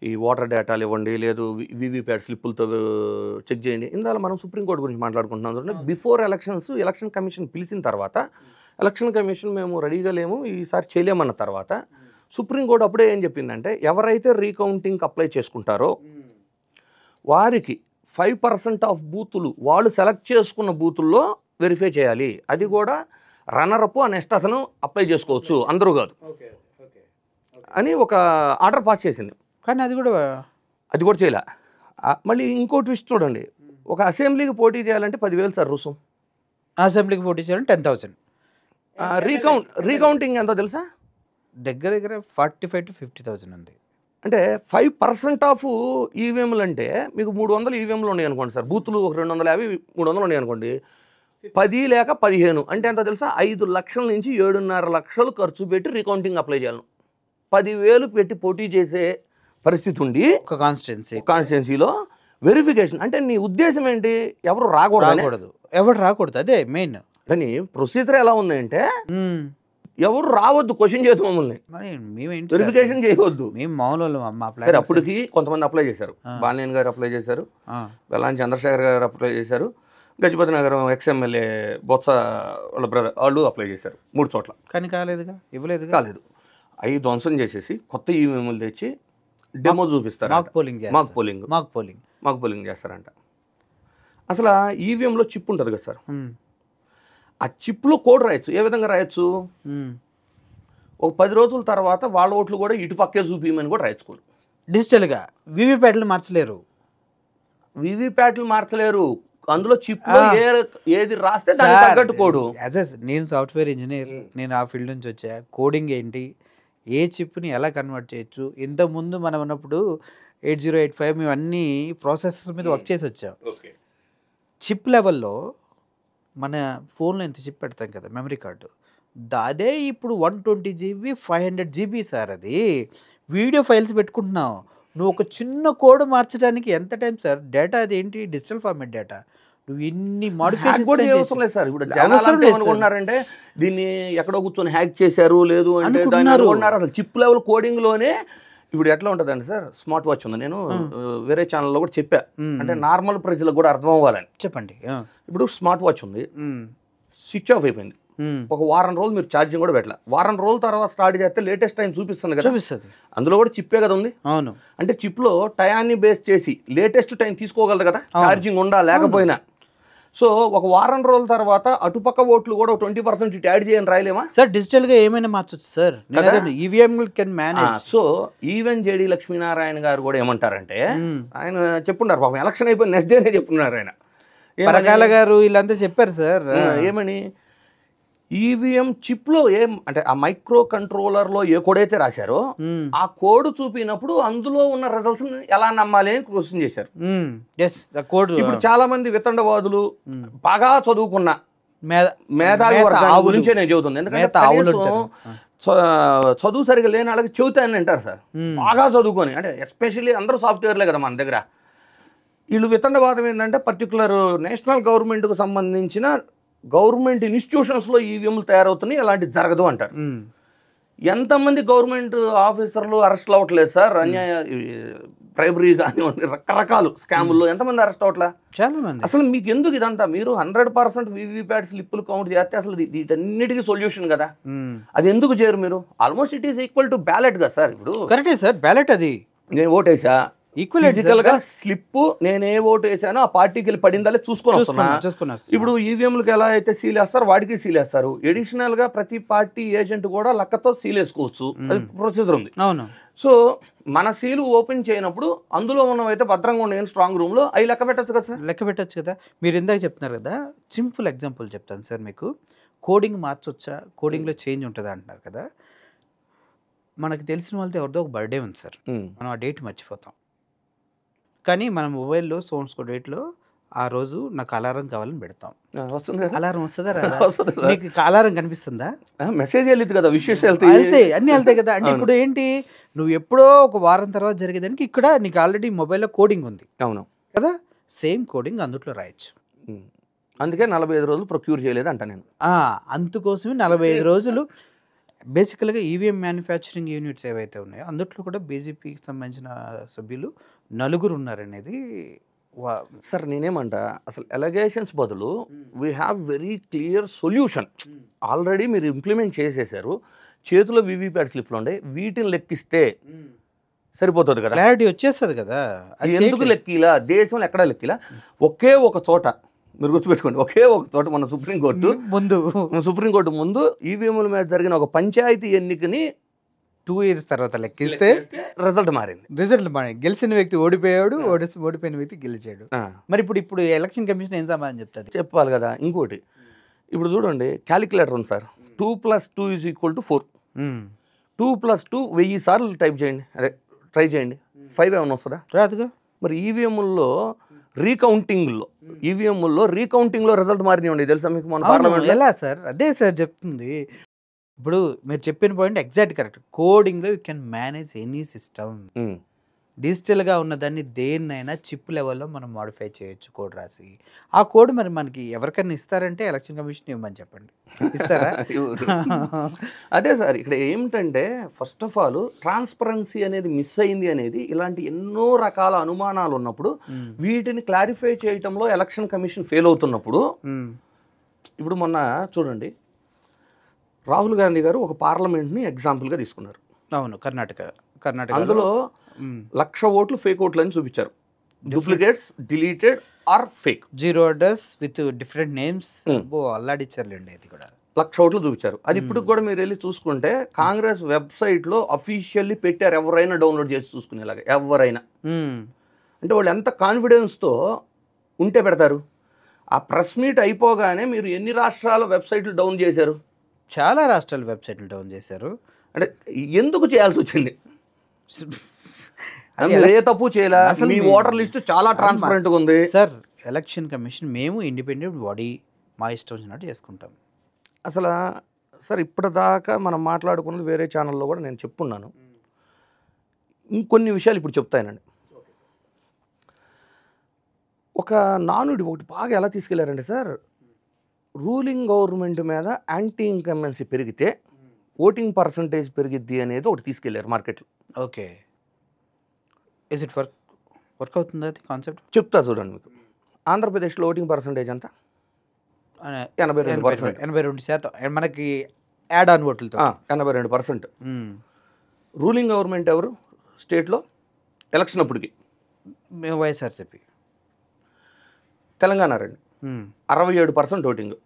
ఈ ఓటర్ డేటాలు ఇవ్వండి, లేదు వీవీప్యాట్ స్లిప్పులతో చెక్ చేయండి. ఇందులో మనం సుప్రీంకోర్టు గురించి మాట్లాడుకుంటున్నాం చూడండి. బిఫోర్ ఎలక్షన్ కమిషన్ పిలిచిన తర్వాత ఎలక్షన్ కమిషన్ మేము రెడీగా లేము, ఈసారి చేయలేమన్న తర్వాత సుప్రీంకోర్టు అప్పుడే ఏం చెప్పిందంటే, ఎవరైతే రీకౌంటింగ్కి అప్లై చేసుకుంటారో వారికి 5% ఆఫ్ బూతులు వాళ్ళు సెలెక్ట్ చేసుకున్న బూతుల్లో వెరిఫై చేయాలి. అది కూడా రన్నరప్ నెక్స్ట్ అతను అప్లై చేసుకోవచ్చు, అందరూ కాదు అని ఒక ఆర్డర్ పాస్ చేసింది. కానీ అది కూడా చేయలే. మళ్ళీ ఇంకో ట్విస్ట్ చూడండి, ఒక అసెంబ్లీకి పోటీ చేయాలంటే 10,000 సార్ రుసుం. అసెంబ్లీకి పోటీ చేయాలంటే 10,000. రీకౌంటింగ్ ఎంతో తెలుసా? దగ్గర 45,000 to 50,000 ఉంది. అంటే 5% ఆఫ్ ఈవీఎంలు అంటే మీకు 300 ఈవీఎంలు ఉన్నాయి అనుకోండి సార్, బూతులు ఒక 250 300 ఉన్నాయి అనుకోండి, 10 లేక 15 అంటే ఎంతో తెలుసా? 5 లక్షల నుంచి 7.5 లక్షలు ఖర్చు పెట్టి రీకౌంటింగ్ అప్లై చేయాలి. 10,000 పెట్టి పోటీ చేసే పరిస్థితి ఉండి ఒక కాన్స్టిట్యున్సీలో వెరిఫికేషన్ అంటే నీ ఉద్దేశం ఏంటి? ఎవరు రాకూడదు, అదే మెయిన్. కానీ ప్రొసీజర్ ఎలా ఉందంటే ఎవరు రావద్దు, క్వశ్చన్ చేయొద్దు మమ్మల్ని, వెరిఫికేషన్ చేయవద్దు. మేము మామూలు సరే, అప్పటికి కొంతమంది అప్లై చేశారు. బాలినేని గారు అప్లై చేశారు, వెల్లాని చంద్రశేఖర్ గారు అప్లై చేశారు, గజపతి నగరం ఎక్స్ఎమ్మెల్యే బొత్స వాళ్ళ బ్రదర్ వాళ్ళు అప్లై చేశారు 3 చోట్ల. కానీ కాలేదు. అవి ధ్వంసం చేసేసి కొత్త ఈవీఎంలు తెచ్చి డెమో చూపిస్తారు. మాక్ పోలింగ్ చేస్తారంట. అసలు ఈవీఎంలో చిప్ ఉంటుంది కదా సార్, ఆ చిప్లో కోడ్ రాయొచ్చు. ఏ విధంగా రాయొచ్చు? ఒక 10 రోజుల తర్వాత వాళ్ళ ఓట్లు కూడా ఇటు పక్కే చూపించమని కూడా రాయొచ్చుకోరు. డిజిటల్గా వీవీప్యాట్లు మార్చలేరు. అందులో చిప్లో ఏది రాస్తే దానికి తగ్గట్టు కోడు. నేను సాఫ్ట్వేర్ ఇంజనీర్, నేను ఆ ఫీల్డ్ నుంచి వచ్చా. కోడింగ్ ఏంటి, ఏ చిప్ని ఎలా కన్వర్ట్ చేయొచ్చు, ఇంతకుముందు మనం ఉన్నప్పుడు 8085 మేము అన్ని ప్రాసెసర్స్ మీద వర్క్ చేసి వచ్చాం. చిప్ లెవెల్లో మన ఫోన్లో ఎంత చిప్ పెడతాం కదా మెమరీ కార్డు, అదే ఇప్పుడు 120 GB 500 GB సార్. అది వీడియో ఫైల్స్ పెట్టుకుంటున్నావు, నువ్వు ఒక చిన్న కోడ్ మార్చడానికి ఎంత టైం సార్? డేటా అది ఏంటి, డిజిటల్ ఫార్మాట్ డేటా, నువ్వు ఇన్ని మోడిఫికేషన్ అవసరం లేదు సార్. ఇప్పుడు అనుకుంటున్నారంటే దీన్ని ఎక్కడో కూర్చొని హ్యాక్ చేశారు, లేదు అంటే అనుకుంటున్నారు. అసలు చిప్ లెవెల్ కోడింగ్లోనే ఇప్పుడు ఎట్లా ఉంటుందండి సార్, స్మార్ట్ వాచ్ ఉంది, నేను వేరే ఛానల్లో కూడా చెప్పా, అంటే నార్మల్ ప్రజలకు కూడా అర్థం అవ్వాలని. చెప్పండి. ఇప్పుడు స్మార్ట్ వాచ్ ఉంది, స్విచ్ ఆఫ్ అయిపోయింది, ఒక వారం రోజులు మీరు ఛార్జింగ్ కూడా పెట్టాలి. వారం రోజుల తర్వాత స్టార్ట్ చేస్తే లేటెస్ట్ టైం చూపిస్తుంది కదా, అందులో కూడా చిప్పే కదా ఉంది. అవును, అంటే చిప్లో టయాన్ని బేస్ చేసి లేటెస్ట్ టైం తీసుకోగలదు కదా, ఛార్జింగ్ ఉండా లేకపోయినా. సో ఒక వారం రోజుల తర్వాత అటుపక్క ఓట్లు కూడా 20% ఇటు యాడ్ చేయని రాయలేమా సార్? డిజిటల్గా ఏమైనా మార్చొచ్చు sir, EVM can manage. So even JD Lakshminarayana గారు కూడా ఏమంటారంటే, ఆయన చెప్పున్నారు పాపం, ఎలక్షన్ అయిపోయి నెక్స్ట్ డేనే చెప్పున్నారు ఆయన. పరకాల గారు వీళ్ళంతా చెప్పారు సార్, ఏమని ఈవీఎం చిప్లో అంటే ఆ మైక్రో కంట్రోలర్లో ఏ కోడ్ అయితే రాశారో ఆ కోడ్ చూపినప్పుడు అందులో ఉన్న రిజల్ట్స్ ఎలా నమ్మాలి అని క్వశ్చన్ చేశారు. ఇప్పుడు చాలా మంది వితండవాదులు బాగా చదువుకున్న మేధావి వర్గాల గురించే నేను చెబుతుంది, ఎందుకంటే చదువు సరిగా లేని వాళ్ళకి చెబుతాయని అంటారు సార్. బాగా చదువుకొని, అంటే ఎస్పెషల్లీ అందరూ సాఫ్ట్వేర్లే కదా మన దగ్గర. వీళ్ళు వితండవాదం ఏంటంటే పర్టికులర్ నేషనల్ గవర్నమెంట్కు సంబంధించిన గవర్నమెంట్ ఇన్స్టిట్యూషన్స్లో ఈవీఎంలు తయారవుతున్నాయి, అలాంటిది జరగదు అంటారు. ఎంతమంది గవర్నమెంట్ ఆఫీసర్లు అరెస్ట్లు అవ్వట్లేదు సార్? అన్యాయ ప్రైబరీ కానివ్వండి, రకరకాల స్కాముల్లో ఎంతమంది అరెస్ట్ అవ్వట్లా? చాలా మంది. అసలు మీకు ఎందుకు ఇదంతా? మీరు 100% వీవీప్యాట్ స్లిప్పులు కౌంట్ చేస్తే అసలు వీటన్నిటికీ సొల్యూషన్ కదా, అది ఎందుకు చేయరు మీరు? Almost it is equal to ballot కదా సార్. ఇప్పుడు కరెక్టే సార్, బ్యాలెట్. అది నేను ఓటేసా, ఫిజికల్ గా స్లిప్ నేను ఏ ఓటు వేసానో ఆ పార్టీకి వెళ్ళి పడిందాలే చూసుకొని వస్తున్నా. ఇప్పుడు ఈవీఎంలకు ఎలా అయితే సీల్ వేస్తారు వాడికి సీల్ వేస్తారు. ఎడిషనల్ గా ప్రతి పార్టీ ఏజెంట్ కూడా లక్కతో సీల్ వేసుకోవచ్చు, అది ప్రొసీజర్ ఉంది. అవును. సో మన సీలు ఓపెన్ చేయనప్పుడు అందులో ఉన్నవైతే భద్రంగా ఉన్నాయి స్ట్రాంగ్ రూమ్ లో అవి లెక్క పెట్టచ్చు కదా సార్. లెక్క పెట్టచ్చు కదా. మీరు ఇందాక చెప్తున్నారు కదా, సింపుల్ ఎగ్జాంపుల్ చెప్తాను సార్ మీకు. కోడింగ్ మార్చొచ్చా, కోడింగ్లో చేంజ్ ఉంటుందా అంటున్నారు కదా. మనకు తెలిసిన వాళ్ళతో ఎవరిదో ఒక బర్త్డే ఉంది సార్, మనం ఆ డేట్ మర్చిపోతాం. కానీ మన మొబైల్లో సోన్స్కో డేట్లో ఆ రోజు నాకు అలారం కావాలని పెడతాం. అలారం వస్తుందా రాదా? నీకు అలారం కనిపిస్తుందా? మెసేజ్ వెళ్ళింది కదా, విషెస్ వెళ్తాయి, అన్నీ వెళ్తాయి కదా. అంటే ఇప్పుడు ఏంటి, నువ్వు ఎప్పుడో ఒక వారం తర్వాత జరిగేదానికి ఇక్కడ నీకు ఆల్రెడీ మొబైల్లో కోడింగ్ ఉంది. అవును కదా, సేమ్ కోడింగ్ అందుట్లో రాయొచ్చు. అందుకే 45 రోజులు ప్రొక్యూర్ చేయలేదు అంట నేను. అందుకోసమే 45 రోజులు. బేసికల్గా ఈవీఎం మ్యానుఫ్యాక్చరింగ్ యూనిట్స్ ఏవైతే ఉన్నాయో అందుట్లో కూడా బీజేపీకి సంబంధించిన సభ్యులు 4 ఉన్నారనేది సార్. నేనేమంట, అసలు ఎలిగేషన్స్ బదులు we have very clear solution. Already మీరు ఇంప్లిమెంట్ చేసేసారు, చేతిలో వీవీప్యాట్ స్లిప్లు ఉండే, వీటిని లెక్కిస్తే సరిపోతుంది కదా, క్లారిటీ వచ్చేస్తుంది కదా. ఎందుకు లెక్కిలా, దేశంలో ఎక్కడా లెక్కిలా. ఒకే ఒక చోట మీరు గుర్తుపెట్టుకోండి, ఒకే ఒక చోట మన సుప్రీంకోర్టు ముందు ఈవీఎంల మీద జరిగిన ఒక పంచాయతీ ఎన్నికని 2 years తర్వాత లెక్కిస్తే రిజల్ట్ మారింది. గెలిచిన వ్యక్తి ఓడిపోయాడు, ఓడిపోయిన వ్యక్తి గెలిచాడు. మరి ఇప్పుడు ఎలక్షన్ కమిషన్ ఏం సమాధానం చెప్తుంది చెప్పాలి కదా. ఇంకోటి ఇప్పుడు చూడండి, క్యాలిక్యులేటర్ ఉంది సార్. 2 + 2 = 4. 2 + 2 1000 సార్లు టైప్ చేయండి, అదే ట్రై చేయండి, 5 ఏమైనా వస్తుందా? రాదుగా. మరి ఈవీఎంలో రీకౌంటింగ్లో రిజల్ట్ మారినాయి తెలుసా మీకు మన పార్లమెంట్? ఎలా సార్? అదే సార్ చెప్తుంది. ఇప్పుడు మీరు చెప్పిన పాయింట్ ఎగ్జాక్ట్ కరెక్ట్. కోడింగ్లో you can manage any system. డిజిటల్గా ఉన్నదాన్ని దేన్నైనా చిప్ లెవెల్లో మనం మాడిఫై చేయొచ్చు కోడ్ రాసి. ఆ కోడ్ మరి మనకి ఎవరికైనా ఇస్తారంటే ఎలక్షన్ కమిషన్ ఇవ్వమని చెప్పండి, ఇస్తారా? అదే సార్, ఇక్కడ ఏమిటంటే ఫస్ట్ ఆఫ్ ఆల్ ట్రాన్స్పరెన్సీ అనేది మిస్ అయింది అనేది, ఇలాంటి ఎన్నో రకాల అనుమానాలు ఉన్నప్పుడు వీటిని క్లారిఫై చేయటంలో ఎలక్షన్ కమిషన్ ఫెయిల్ అవుతున్నప్పుడు, ఇప్పుడు మొన్న చూడండి రాహుల్ గాంధీ గారు ఒక పార్లమెంట్ని ఎగ్జాంపుల్గా తీసుకున్నారు. అవును, కర్ణాటక. అందులో 1,00,000 ఓట్లు ఫేక్ ఓట్లు అని చూపించారు. Duplicates, deleted or fake, 0 orders with different names. అల్లాడిచ్చారులేండి, అది కూడా 1,00,000 ఓట్లు చూపించారు. అది ఇప్పుడు కూడా మీరు వెళ్ళి చూసుకుంటే కాంగ్రెస్ వెబ్సైట్లో అఫీషియల్లీ పెట్టారు, ఎవరైనా డౌన్లోడ్ చేసి చూసుకునేలాగా, ఎవరైనా. అంటే వాళ్ళు ఎంత కాన్ఫిడెన్స్తో ఉంటే పెడతారు. ఆ ప్రెస్ మీట్ అయిపోగానే మీరు ఎన్ని రాష్ట్రాల వెబ్సైట్లు డౌన్ చేశారు? చాలా రాష్ట్రాల వెబ్సైట్లు డౌన్ చేశారు. అంటే ఎందుకు చేయాల్సి వచ్చింది? ఏ తప్పు చేయాలా? మీ ఓటర్ లిస్ట్ చాలా ట్రాన్స్పరెంట్గా ఉంది సార్. ఎలక్షన్ కమిషన్ మేము ఇండిపెండెంట్ బాడీ, మా ఇష్టం వచ్చినట్టు చేసుకుంటాం. అసలు సార్ ఇప్పటిదాకా మనం మాట్లాడుకున్నది వేరే ఛానల్లో కూడా నేను చెప్పున్నాను. ఇంకొన్ని విషయాలు ఇప్పుడు చెప్తానండి. ఒక నానుడి ఒకటి బాగా ఎలా తీసుకెళ్లారంటే సార్, రూలింగ్ గవర్నమెంట్ మీద యాంటీ ఇన్కంబెన్సీ పెరిగితే ఓటింగ్ పర్సంటేజ్ పెరిగిద్ది అనేది ఒకటి తీసుకెళ్లారు మార్కెట్లో. ఓకే, ఇస్ ఇట్ వర్క్ అవుతుంది అది కాన్సెప్ట్? చెప్తా చూడండి మీకు. ఆంధ్రప్రదేశ్లో ఓటింగ్ పర్సంటేజ్ ఎంత? 82%. 82% మనకి యాడ్ ఆన్ ఓట్లతో 82%. రూలింగ్ గవర్నమెంట్ ఎవరు స్టేట్లో ఎలక్షన్ అప్పటికి? వైఎస్ఆర్సీపీ. తెలంగాణ రండి, 67% ఓటింగ్.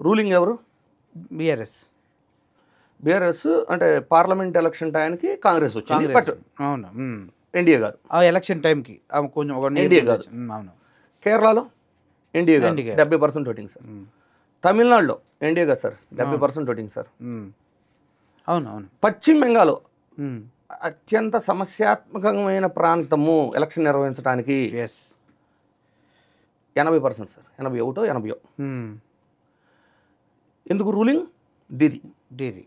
రూలింగ్ ఎవరు? బీఆర్ఎస్. అంటే పార్లమెంట్ ఎలక్షన్ టైంకి కాంగ్రెస్ వచ్చింది, బట్ అవును ఎన్డీఏ కాదు. ఆ ఎలక్షన్ టైంకి కొంచెం ఎన్డీఏ కాదు. అవును. కేరళలో ఎన్డీఏ కాదు, 70% ఓటింగ్ సార్. తమిళనాడులో ఎన్డీఏ కాదు సార్, 70% ఓటింగ్ సార్. అవును అవును. పశ్చిమ బెంగాల్ అత్యంత సమస్యాత్మకమైన ప్రాంతము ఎలక్షన్ నిర్వహించడానికి 80% సార్, 81, 80. ఎందుకు రూలింగ్? దీది.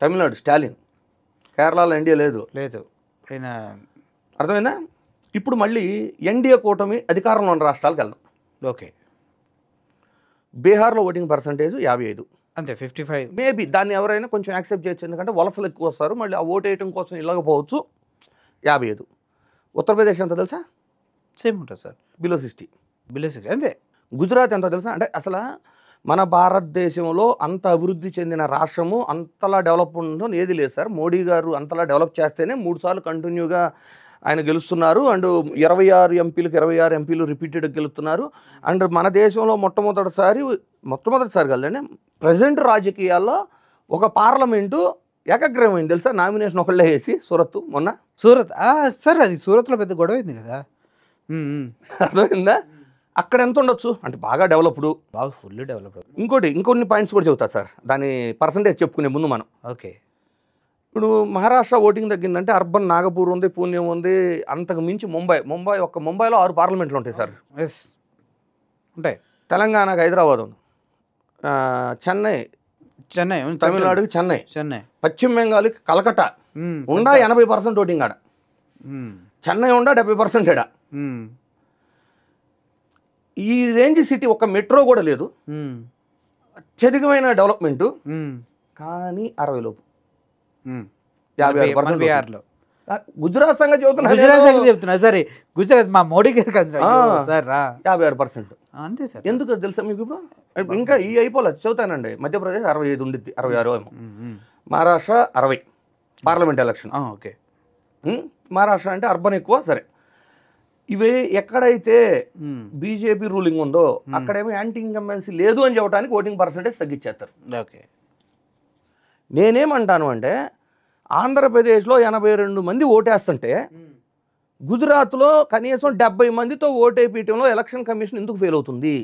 తమిళనాడు స్టాలిన్, కేరళలో ఎన్డీఏ లేదు. అర్థమైందా? ఇప్పుడు మళ్ళీ ఎన్డీఏ కూటమి అధికారంలో ఉన్న రాష్ట్రాలకు వెళ్దాం. ఓకే. బీహార్లో ఓటింగ్ పర్సంటేజ్ 55, అంతే. 55 మేబీ. దాన్ని ఎవరైనా కొంచెం యాక్సెప్ట్ చేయొచ్చు, ఎందుకంటే వలసలు ఎక్కువ వస్తారు, మళ్ళీ ఆ ఓటు వేయటం కోసం ఇలాగపోవచ్చు. 55. ఉత్తరప్రదేశ్ ఎంత తెలుసా? సేమ్ ఉంటుంది సార్, బిలో 60. అంతే. గుజరాత్ ఎంత తెలుసా? అంటే అసలు మన భారతదేశంలో అంత అభివృద్ధి చెందిన రాష్ట్రము, అంతలా డెవలప్ ఉండడం ఏది లేదు సార్. మోడీ గారు అంతలా డెవలప్ చేస్తేనే 3 సార్లు కంటిన్యూగా ఆయన గెలుస్తున్నారు. అండ్ 26 ఎంపీలకు 26 ఎంపీలు రిపీటెడ్గా గెలుస్తున్నారు. అండ్ మన దేశంలో మొట్టమొదటిసారి కదండి ప్రజెంట్ రాజకీయాల్లో ఒక పార్లమెంటు ఏకగ్రీవమైంది తెలుసా, నామినేషన్ ఒకళ్ళే వేసి మొన్న సూరత్. సార్ అది సూరత్లో పెద్ద గొడవ అయింది కదా. అర్థమైందా? అక్కడ ఎంత ఉండొచ్చు అంటే బాగా డెవలప్డ్, బాగా ఫుల్ డెవలప్. ఇంకొన్ని పాయింట్స్ కూడా చెబుతా సార్, దాని పర్సంటేజ్ చెప్పుకునే ముందు మనం. ఓకే. ఇప్పుడు మహారాష్ట్ర ఓటింగ్ తగ్గిందంటే అర్బన్ నాగపూర్ ఉంది, పూణే ఉంది, అంతకు మించి ముంబైలో 6 పార్లమెంట్లు ఉంటాయి సార్. ఎస్ ఉంటాయి. తెలంగాణకు హైదరాబాద్ ఉంది, చెన్నై, తమిళనాడుకి చెన్నై, పశ్చిమ బెంగాల్కి కలకట్టా ఉండా 80% ఓటింగ్ ఆడ, చెన్నై ఉండా 70% ఆడ. ఈ రేంజ్ సిటీ ఒక మెట్రో కూడా లేదు, అత్యధికమైన డెవలప్మెంటు, కానీ 60 లోపు 56%. గుజరాత్ సంగతి చెప్తున్నా సరే. గుజరాత్ మా మోడీ గారు సార్ 56%. అంతే సార్. ఎందుకు తెలుసా మీకు? ఇప్పుడు ఇంకా ఈ అయిపోలేదు, చదువుతానండి. మధ్యప్రదేశ్ 65 ఉండిద్ది, 66 ఏమో. Maharashtra 60 parliament election. Okay. Maharashtra అంటే అర్బన్ ఎక్కువ. సరే, ఇవి ఎక్కడైతే బీజేపీ రూలింగ్ ఉందో అక్కడేమో యాంటీ ఇన్కంబెన్సీ లేదు అని చెప్పడానికి ఓటింగ్ పర్సంటేజ్ తగ్గించేస్తారు. ఓకే. నేనేమంటాను అంటే ఆంధ్రప్రదేశ్లో 82 మంది ఓటేస్తుంటే గుజరాత్లో కనీసం 70 మందితో ఓటేపీయటంలో ఎలక్షన్ కమిషన్ ఎందుకు ఫెయిల్ అవుతుంది?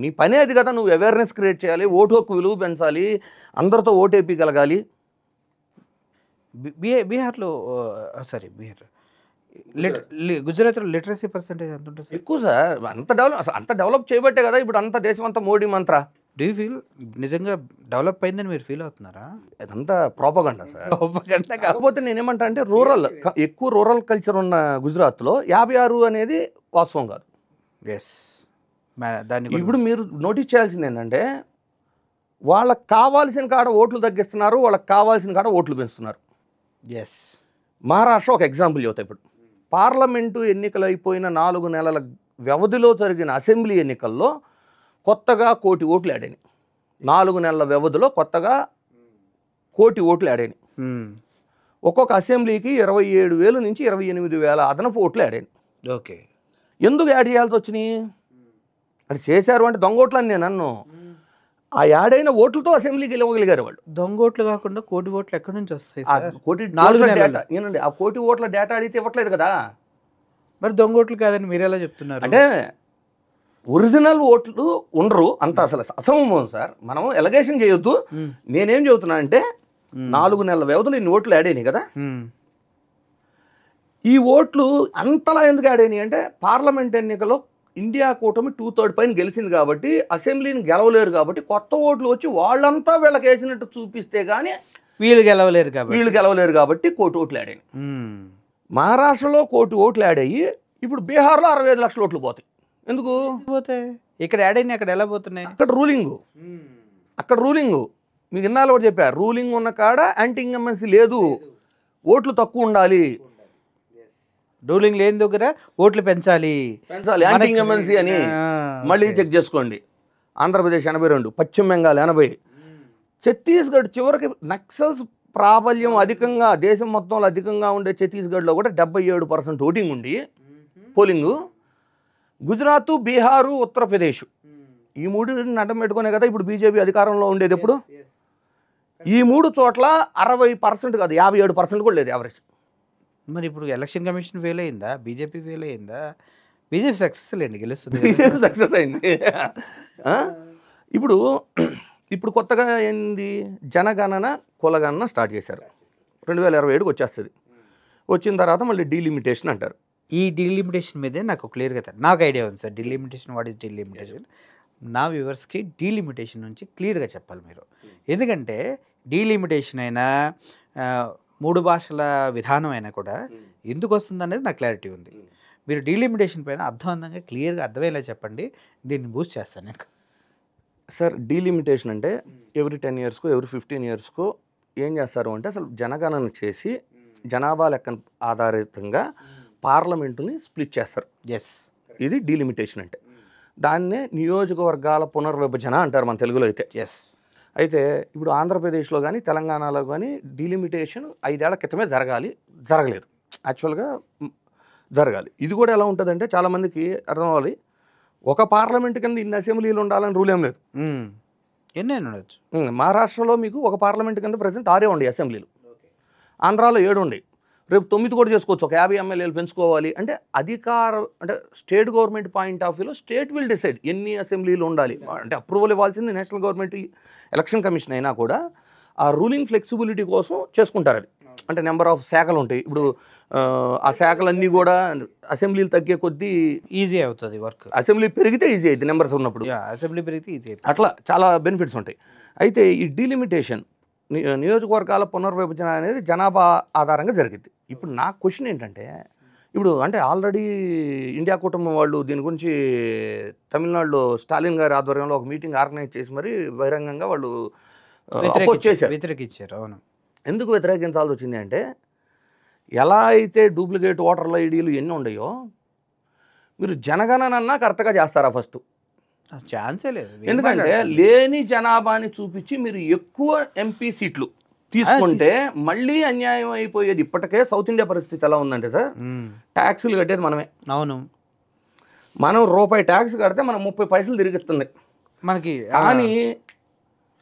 నీ పనే అది కదా, నువ్వు అవేర్నెస్ క్రియేట్ చేయాలి, ఓటు హక్కు విలువ పెంచాలి, అందరితో ఓటేపీయగలగాలి. బీహార్లో గుజరాత్లో లిటరసీ పర్సెంటేజ్ ఎంత ఉంటుంది? ఎక్కువ సార్. అంత డెవలప్ చేయబట్టే కదా ఇప్పుడు అంత దేశం అంతా మోడీ మంత్ర. డూ యూ ఫీల్ నిజంగా డెవలప్ అయిందని మీరు ఫీల్ అవుతున్నారా? అదంతా ప్రోపగండా సార్. కాకపోతే నేనేమంటా అంటే ఎక్కువ రూరల్ కల్చర్ ఉన్న గుజరాత్లో 56 అనేది వాస్తవం కాదు. ఎస్. దాన్ని ఇప్పుడు మీరు నోటీస్ చేయాల్సింది ఏంటంటే వాళ్ళకి కావాల్సిన కాడ ఓట్లు తగ్గిస్తున్నారు, వాళ్ళకి కావాల్సిన కాడ ఓట్లు పెంచుతున్నారు. ఎస్. మహారాష్ట్ర ఒక ఎగ్జాంపుల్ చెబుతా. ఇప్పుడు పార్లమెంటు ఎన్నికలు అయిపోయిన 4 నెలల వ్యవధిలో జరిగిన అసెంబ్లీ ఎన్నికల్లో కొత్తగా 1 కోటి ఓట్లు యాడ్ అయినాయి. 4 నెలల వ్యవధిలో కొత్తగా 1 కోటి ఓట్లు యాడ్ అయినాయి. ఒక్కొక్క అసెంబ్లీకి 27,000 నుంచి 28,000 అదనపు ఓట్లు యాడ్ అయినాయి. ఓకే. ఎందుకు యాడ్ చేయాల్సి వచ్చినాయి అంటే చేశారు అంటే దొంగ ఓట్లు అని నేను అన్ను. ఆ యాడ్ అయిన ఓట్లతో అసెంబ్లీకి వెళ్ళగలిగారు వాళ్ళు. దొంగ ఓట్లు కాకుండా 1 కోటి ఓట్లు ఎక్కడి నుంచి వస్తాయి? 1 కోటి డేటా ఏనండి, ఆ 1 కోటి ఓట్ల డేటా అడిగితే ఇవ్వట్లేదు కదా. మరి దొంగ ఓట్లు కాదని మీరు ఎలా చెప్తున్నారు? అంటే ఒరిజినల్ ఓట్లు ఉండరు అంత, అసలు అసమం సార్. మనం ఎలగేషన్ చేయొద్దు. నేనేం చెబుతున్నా అంటే 4 నెలల వ్యవధిలో ఇన్ని ఓట్లు యాడ్ అయినాయి కదా. ఈ ఓట్లు అంతలా ఎందుకు యాడ్ అయినాయి అంటే పార్లమెంట్ ఎన్నికలో ఇండియా కూటమి 2/3 పైన గెలిచింది కాబట్టి అసెంబ్లీని గెలవలేరు కాబట్టి కొత్త ఓట్లు వచ్చి వాళ్ళంతా వీళ్ళకి వేసినట్టు చూపిస్తే కానీ వీళ్ళు గెలవలేరు కాబట్టి 1 కోటి ఓట్లు యాడ్ అయినాయి. మహారాష్ట్రలో 1 కోటి ఓట్లు యాడ్ అయ్యి ఇప్పుడు బీహార్లో 65 లక్షల ఓట్లు పోతాయి. ఎందుకు పోతాయి? ఇక్కడ యాడ్ అయినాయి, అక్కడ ఎలా పోతున్నాయి? అక్కడ రూలింగు మీకు ఇన్నాళ్ళు కూడా చెప్పారు, రూలింగ్ ఉన్న కాడ యాంటీ ఇన్కంబెన్సీ లేదు, ఓట్లు తక్కువ ఉండాలి. రూలింగ్ లేని దగ్గర ఓట్లు పెంచాలి యాంటీ ఇన్కంబెన్సీ అని మళ్ళీ చెక్ చేసుకోండి. ఆంధ్రప్రదేశ్ 82, పశ్చిమ బెంగాల్ 80, ఛత్తీస్గఢ్ చివరికి నక్సల్స్ ప్రాబల్యం అధికంగా దేశం మొత్తంలో అధికంగా ఉండే ఛత్తీస్గఢ్లో కూడా 77% ఓటింగ్ ఉండి పోలింగు. గుజరాత్, బీహారు, ఉత్తరప్రదేశ్ ఈ 3 అడ్డం పెట్టుకునే కదా ఇప్పుడు బీజేపీ అధికారంలో ఉండేది. ఎప్పుడు ఈ 3 చోట్ల 60% కాదు 57% కూడా లేదు యావరేజ్. మరి ఇప్పుడు ఎలక్షన్ కమిషన్ ఫెయిల్ అయిందా? బీజేపీ ఫెయిల్ అయిందా? బీజేపీ సక్సెస్ లేండి, గెలుస్తుంది. బీజేపీ సక్సెస్ అయింది. ఇప్పుడు కొత్తగా ఏంది, జనగణన కులగణన స్టార్ట్ చేశారు. 2027కి వచ్చేస్తుంది. వచ్చిన తర్వాత మళ్ళీ డీలిమిటేషన్ అంటారు. ఈ డీలిమిటేషన్ మీదే నాకు క్లియర్గా నాకు ఐడియా ఉంది sir. Delimitation, what is delimitation? నా వ్యూవర్స్కి డీలిమిటేషన్ నుంచి క్లియర్గా చెప్పాలి మీరు. ఎందుకంటే డీలిమిటేషన్ అయినా 3 భాషల విధానం అయినా కూడా ఎందుకు వస్తుంది అనేది నాకు క్లారిటీ ఉంది. మీరు డీలిమిటేషన్ పైన అర్థవంతంగా క్లియర్గా అర్థమయ్యేలా చెప్పండి, దీన్ని బూస్ట్ చేస్తాను నేను. సార్, డీలిమిటేషన్ అంటే ఎవ్రీ 10 ఇయర్స్కో ఎవ్రీ 15 ఇయర్స్కో ఏం చేస్తారు అంటే అసలు జనగణన చేసి జనాభా లెక్కన ఆధారితంగా పార్లమెంటుని స్ప్లిట్ చేస్తారు. ఇది డీలిమిటేషన్ అంటే. దాన్నే నియోజకవర్గాల పునర్విభజన అంటారు మన తెలుగులో అయితే. అయితే ఇప్పుడు ఆంధ్రప్రదేశ్లో కానీ తెలంగాణలో కానీ డీలిమిటేషన్ 5 ఏళ్ల క్రితమే జరగలేదు. యాక్చువల్గా జరగాలి. ఇది కూడా ఎలా ఉంటుందంటే చాలామందికి అర్థం అవ్వాలి, ఒక పార్లమెంట్ కింద ఇన్ని అసెంబ్లీలు ఉండాలని రూల్ ఏం లేదు. ఎన్నైనా ఉండొచ్చు. మహారాష్ట్రలో మీకు ఒక పార్లమెంట్ కింద ప్రజెంట్ 6 ఉండే అసెంబ్లీలు, ఆంధ్రాలో 7 ఉండే, రేపు 9 కూడా చేసుకోవచ్చు, ఒక 50 ఎమ్మెల్యేలు పెంచుకోవాలి అంటే అధికారం అంటే స్టేట్ గవర్నమెంట్ పాయింట్ ఆఫ్ వ్యూలో స్టేట్ విల్ డిసైడ్ ఎన్ని అసెంబ్లీలు ఉండాలి. అంటే అప్రూవల్ ఇవ్వాల్సింది నేషనల్ గవర్నమెంట్ ఎలక్షన్ కమిషన్ అయినా కూడా ఆ రూలింగ్ ఫ్లెక్సిబిలిటీ కోసం చేసుకుంటారు. అది అంటే నెంబర్ ఆఫ్ శాఖలు ఉంటాయి. ఇప్పుడు ఆ శాఖలన్నీ కూడా అసెంబ్లీలు తగ్గే కొద్దీ ఈజీ అవుతుంది వర్క్. అసెంబ్లీ పెరిగితే ఈజీ అవుతుంది నెంబర్స్ ఉన్నప్పుడు, అసెంబ్లీ పెరిగితే ఈజీ అవుతుంది. అట్లా చాలా బెనిఫిట్స్ ఉంటాయి. అయితే ఈ డీలిమిటేషన్ నియోజకవర్గాల పునర్విభజన అనేది జనాభా ఆధారంగా జరిగింది. ఇప్పుడు నా క్వశ్చన్ ఏంటంటే, ఇప్పుడు అంటే ఆల్రెడీ ఇండియా కుటుంబం వాళ్ళు దీని గురించి తమిళనాడులో స్టాలిన్ గారి ఆధ్వర్యంలో ఒక మీటింగ్ ఆర్గనైజ్ చేసి మరి బహిరంగంగా వాళ్ళు అపోజ్ చేశారు, వ్యతిరేకించారు. అవును. ఎందుకు వ్యతిరేకించాల్సి వచ్చింది అంటే, ఎలా అయితే డూప్లికేట్ ఓటర్ల ఐడీలు ఎన్ని ఉన్నాయో మీరు జనగణనన్నా కరెక్ట్గా చేస్తారా ఫస్ట్? ఛాన్సే లేదు. ఎందుకంటే లేని జనాభాని చూపించి మీరు ఎక్కువ ఎంపీ సీట్లు తీసుకుంటే మళ్ళీ అన్యాయం అయిపోయేది. ఇప్పటికే సౌత్ ఇండియా పరిస్థితి ఎలా ఉందంటే సార్, ట్యాక్సులు కట్టేది మనమే. అవును. మనం రూపాయి ట్యాక్స్ కడితే మనం 30 పైసలు తిరిగిస్తుంది మనకి. కానీ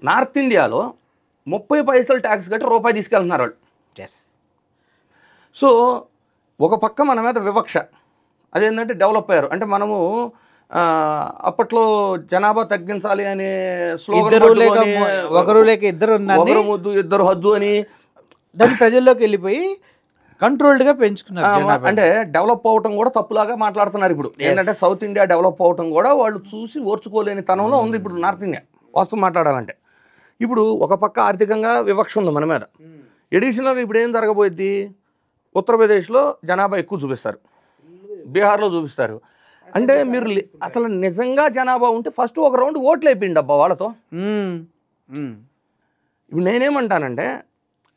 నార్త్ ఇండియాలో 30 పైసలు ట్యాక్స్ కట్టి రూపాయి తీసుకెళ్తున్నారు వాళ్ళు. సో ఒక పక్క మన మీద వివక్ష, అదేంటంటే డెవలప్ అయ్యారు అంటే మనము అప్పట్లో జనాభా తగ్గించాలి అనే స్లోగన్, ఒకరు లేక ఇద్దరు ముద్దు ఇద్దరు హద్దు అని దాని ప్రజల్లోకి వెళ్ళిపోయి కంట్రోల్డ్గా పెంచుకున్నారు. అంటే డెవలప్ అవటం కూడా తప్పులాగా మాట్లాడుతున్నారు ఇప్పుడు. ఏంటంటే సౌత్ ఇండియా డెవలప్ అవటం కూడా వాళ్ళు చూసి ఓర్చుకోలేని తనంలో ఉంది ఇప్పుడు నార్త్ ఇండియా వాస్తవం మాట్లాడాలంటే. ఇప్పుడు ఒక పక్క ఆర్థికంగా వివక్ష ఉంది మన మీద. ఎడిషనల్గా ఇప్పుడు ఏం జరగబోద్ది, ఉత్తరప్రదేశ్లో జనాభా ఎక్కువ చూపిస్తారు, బీహార్లో చూపిస్తారు. అంటే మీరు అసలు నిజంగా జనాభా ఉంటే ఫస్ట్ ఒక రౌండ్ ఓట్లు అయిపోయింది అబ్బా వాళ్ళతో. ఇప్పుడు నేనేమంటానంటే,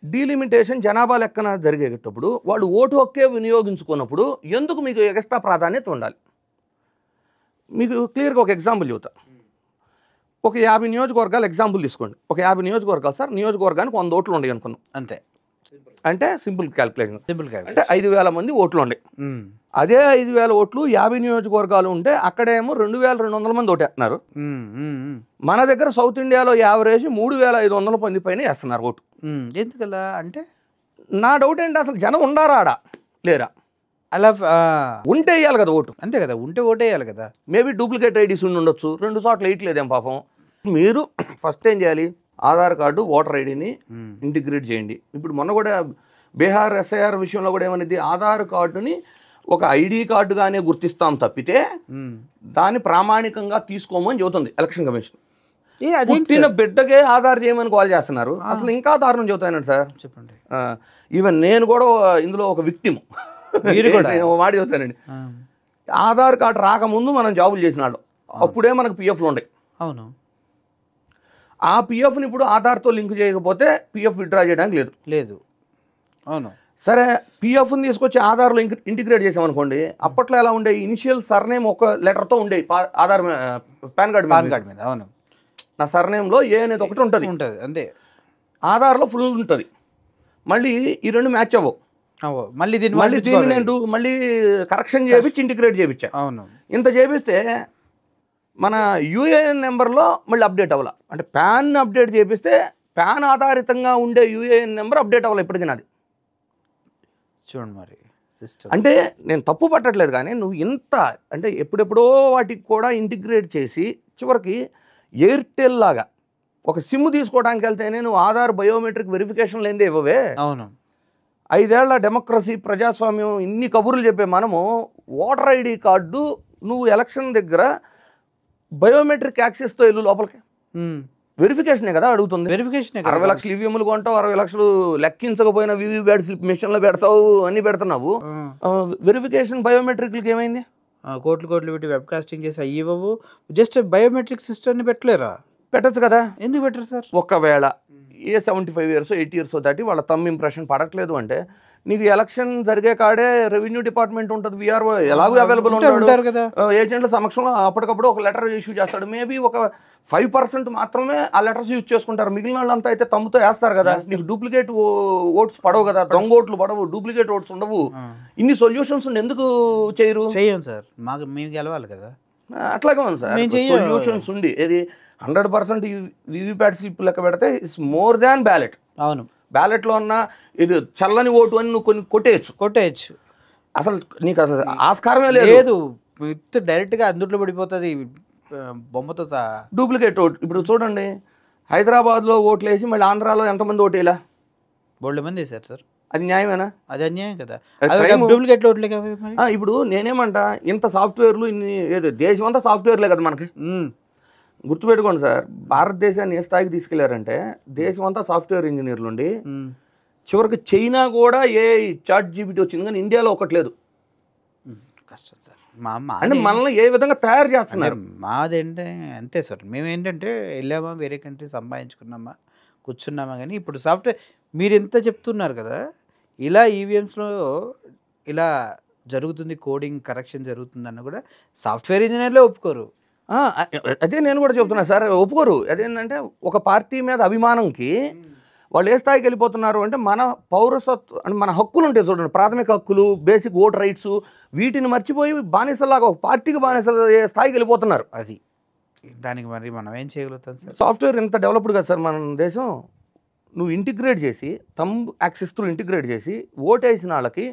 డీలిమిటేషన్ జనాభా లెక్కన జరిగేటప్పుడు వాళ్ళు ఓటు హక్కే వినియోగించుకున్నప్పుడు ఎందుకు మీకు ఎక్స్ట్రా ప్రాధాన్యత ఉండాలి? మీకు క్లియర్గా ఒక ఎగ్జాంపుల్ చెబుతా. ఒక 50 నియోజకవర్గాలు ఎగ్జాంపుల్ తీసుకోండి. ఒక 50 నియోజకవర్గాలు సార్, నియోజకవర్గానికి 100 ఓట్లు ఉన్నాయి అనుకున్నాం అంతే. అంటే సింపుల్ క్యాల్కులేషన్ అంటే 5,000 మంది ఓట్లు ఉన్నాయి. అదే 5,000 ఓట్లు 50 నియోజకవర్గాలు ఉంటే అక్కడేమో 2,200 మంది ఓటేస్తున్నారు. మన దగ్గర సౌత్ ఇండియాలో యావరేజ్ 3,500 మంది పైన వేస్తున్నారు ఓటు. ఎందుకలా అంటే నా డౌట్ ఏంటి, అసలు జనం ఉండారా ఆడ లేరా? అలా ఉంటే వేయాలి కదా ఓటు. అంతే కదా, ఉంటే ఓటేయాలి కదా. మేబీ డూప్లికేట్ ఐడీస్ ఉండొచ్చు, 2 చోట్ల వేయట్లేదేం పాపం. మీరు ఫస్ట్ ఏం చేయాలి, ఆధార్ కార్డు ఓటర్ ఐడిని ఇంటిగ్రేట్ చేయండి. ఇప్పుడు మొన్న కూడా బీహార్ ఎస్ఐఆర్ విషయంలో కూడా ఏమనేది, ఆధార్ కార్డుని ఒక ఐడి కార్డుగానే గుర్తిస్తాం తప్పితే దాన్ని ప్రామాణికంగా తీసుకోమని చెబుతుంది ఎలక్షన్ కమిషన్. పుట్టిన బిడ్డకే ఆధార్ చేయమని కాల్ చేస్తున్నారు. అసలు ఇంకా దారుణం చెబుతానండి సార్, చెప్పండి. ఈవెన్ నేను కూడా ఇందులో ఒక విక్టిమ్, వాడి చెబుతానండి. ఆధార్ కార్డు రాకముందు మనం జాబులు చేసిన వాళ్ళు, అప్పుడే మనకు పిఎఫ్లు ఉండే. అవును. ఆ పిఎఫ్ని ఇప్పుడు ఆధార్తో లింక్ చేయకపోతే పిఎఫ్ విత్డ్రా చేయడానికి లేదు. అవును. సరే, పిఎఫ్ని తీసుకొచ్చి ఆధార్లో ఇంటిగ్రేట్ చేసామనుకోండి, అప్పట్లో ఎలా ఉండే, ఇనిషియల్ సర్నేమ్ ఒక లెటర్తో ఉండే ఆధార్ పాన్ కార్డ్ మీద. అవును. నా సర్నేమ్లో ఏ అనేది ఒకటి ఉంటుంది అంతే. ఆధార్లో ఫుల్ ఉంటుంది. మళ్ళీ ఈ 2 మ్యాచ్ అవ్వవు. మళ్ళీ నేను మళ్ళీ కరెక్షన్ చేయించి ఇంటిగ్రేట్ చేయించా. అవును. ఇంత చేపిస్తే మన యూఏఎన్ నెంబర్లో మళ్ళీ అప్డేట్ అవ్వాలి. అంటే ప్యాన్ అప్డేట్ చేపిస్తే ప్యాన్ ఆధారితంగా ఉండే యూఏఎన్ నెంబర్ అప్డేట్ అవ్వాలి ఇప్పటికీ నాది. చూడండి మరి సిస్టమ్. అంటే నేను తప్పు పట్టట్లేదు, కానీ నువ్వు ఇంత అంటే ఎప్పుడెప్పుడో వాటికి కూడా ఇంటిగ్రేట్ చేసి చివరికి ఎయిర్టెల్ లాగా ఒక సిమ్ తీసుకోవడానికి వెళ్తేనే నువ్వు ఆధార్ బయోమెట్రిక్ వెరిఫికేషన్ లేదే ఇవ్వవే. అవును. 5 ఏళ్ల డెమోక్రసీ ప్రజాస్వామ్యం ఇన్ని కబుర్లు చెప్పే మనము ఓటర్ ఐడి కార్డు నువ్వు ఎలక్షన్ దగ్గర బయోమెట్రిక్ యాక్సెస్తో వెళ్ళు లోపలికి, వెరిఫికేషనే కదా అడుగుతుంది. వెరిఫికేషన్ 60 లక్షలు ఈవీఎంలు కొంటావు, 60 లక్షలు లెక్కించకపోయినా వీవీప్యాట్ స్లిప్ మిషన్లో పెడతావు, అన్ని పెడుతున్నావు. వెరిఫికేషన్ బయోమెట్రిక్లకి ఏమైంది? కోట్లు పెట్టి వెబ్ కాస్టింగ్ చేసి అయ్యవు. జస్ట్ బయోమెట్రిక్ సిస్టమ్ని పెట్టలేరా? పెట్టచ్చు కదా. ఎందుకు పెట్టరు సార్? ఒకవేళ ఏ 75 ఇయర్స్ 80 ఇయర్స్ దాటి వాళ్ళ థంబ్ ఇంప్రెషన్ పడట్లేదు అంటే నీకు ఎలక్షన్ జరిగే కాడే రెవెన్యూ డిపార్ట్మెంట్ ఉంటుంది, విఆర్ఓ ఎలాగో అవైలబుల్ ఉంటారు కదా, ఏజెంట్ల సమక్షంలో అప్పటికప్పుడు ఒక లెటర్ ఇష్యూ చేస్తాడు. మేబీ ఒక 5% మాత్రమే ఆ లెటర్స్ యూజ్ చేసుకుంటారు, మిగిలిన వాళ్ళంతా అయితే తమ్ముతో వేస్తారు కదా. నీకు డూప్లికేట్ ఓట్స్ పడవు కదా, దొంగ ఓట్లు పడవు, డూప్లికేట్ ఓట్స్ ఉండవు. ఇన్ని సొల్యూషన్స్ ఎందుకు చేయరు? చెయ్యం సార్, మేము గెలవాలి కదా. అట్లాగే ఉంది సార్, సొల్యూషన్స్ ఉండి ఇది 100% వీవీప్యాట్ స్లిప్ లెక్క పెడితే ఇట్స్ మోర్ దాన్ బ్యాలెట్. అవును, బ్యాలెట్లో ఉన్న ఇది చల్లని ఓటు అని నువ్వు కొన్ని కొట్టేయచ్చు. అసలు నీకు అసలు ఆస్కారమే లేదు, డైరెక్ట్గా అందుట్లో పడిపోతుంది బొమ్మతో సహా. డూప్లికేట్ ఓటు ఇప్పుడు చూడండి, హైదరాబాద్లో ఓట్లు వేసి మళ్ళీ ఆంధ్రాలో ఎంతమంది ఓటు వేయలా? బోల్డ్ మంది వేశారు సార్. అది న్యాయమేనా? అది అన్యాయం కదా, డూప్లికేట్ ఓట్లే కదా. ఇప్పుడు నేనేమంట, ఇంత సాఫ్ట్వేర్లు ఇన్ని దేశం అంతా సాఫ్ట్వేర్లే కదా మనకి. గుర్తుపెట్టుకోండి సార్, భారతదేశాన్ని ఏ స్థాయికి తీసుకెళ్లారంటే దేశం అంతా సాఫ్ట్వేర్ ఇంజనీర్లు ఉండి చివరికి చైనా కూడా ఏ చాట్ జీపీటీ వచ్చింది కానీ ఇండియాలో ఒకట్లేదు. కష్టం సార్, అంటే మనల్ని ఏ విధంగా తయారు చేస్తున్నారు. మాదేంటే అంతే సార్, మేమేంటంటే వెళ్ళామా వేరే కంట్రీ సంపాదించుకున్నామా కూర్చున్నామా. కానీ ఇప్పుడు సాఫ్ట్వేర్ మీరు ఎంత చెప్తున్నారు కదా, ఇలా ఈవీఎంస్లో ఇలా జరుగుతుంది, కోడింగ్ కరెక్షన్ జరుగుతుందన్న కూడా సాఫ్ట్వేర్ ఇంజనీర్లే ఒప్పుకోరు. అదే నేను కూడా చెప్తున్నా సార్, ఒప్పుకోరు. అదేంటంటే ఒక పార్టీ మీద అభిమానంకి వాళ్ళు ఏ స్థాయికి వెళ్ళిపోతున్నారు అంటే మన పౌరసత్వం అంటే మన హక్కులు ఉంటాయి చూడండి, ప్రాథమిక హక్కులు, బేసిక్ ఓట్ రైట్స్, వీటిని మర్చిపోయి బానిసలాగా ఒక పార్టీకి బానిసలు ఏ స్థాయికి వెళ్ళిపోతున్నారు. అది దానికి మరి మనం ఏం చేయగలుగుతాం సార్? సాఫ్ట్వేర్ ఎంత డెవలప్డ్ కదా సార్ మన దేశం. నువ్వు ఇంటిగ్రేట్ చేసి థంబ్ యాక్సెస్ త్రూ ఇంటిగ్రేట్ చేసి ఓటు వేసిన వాళ్ళకి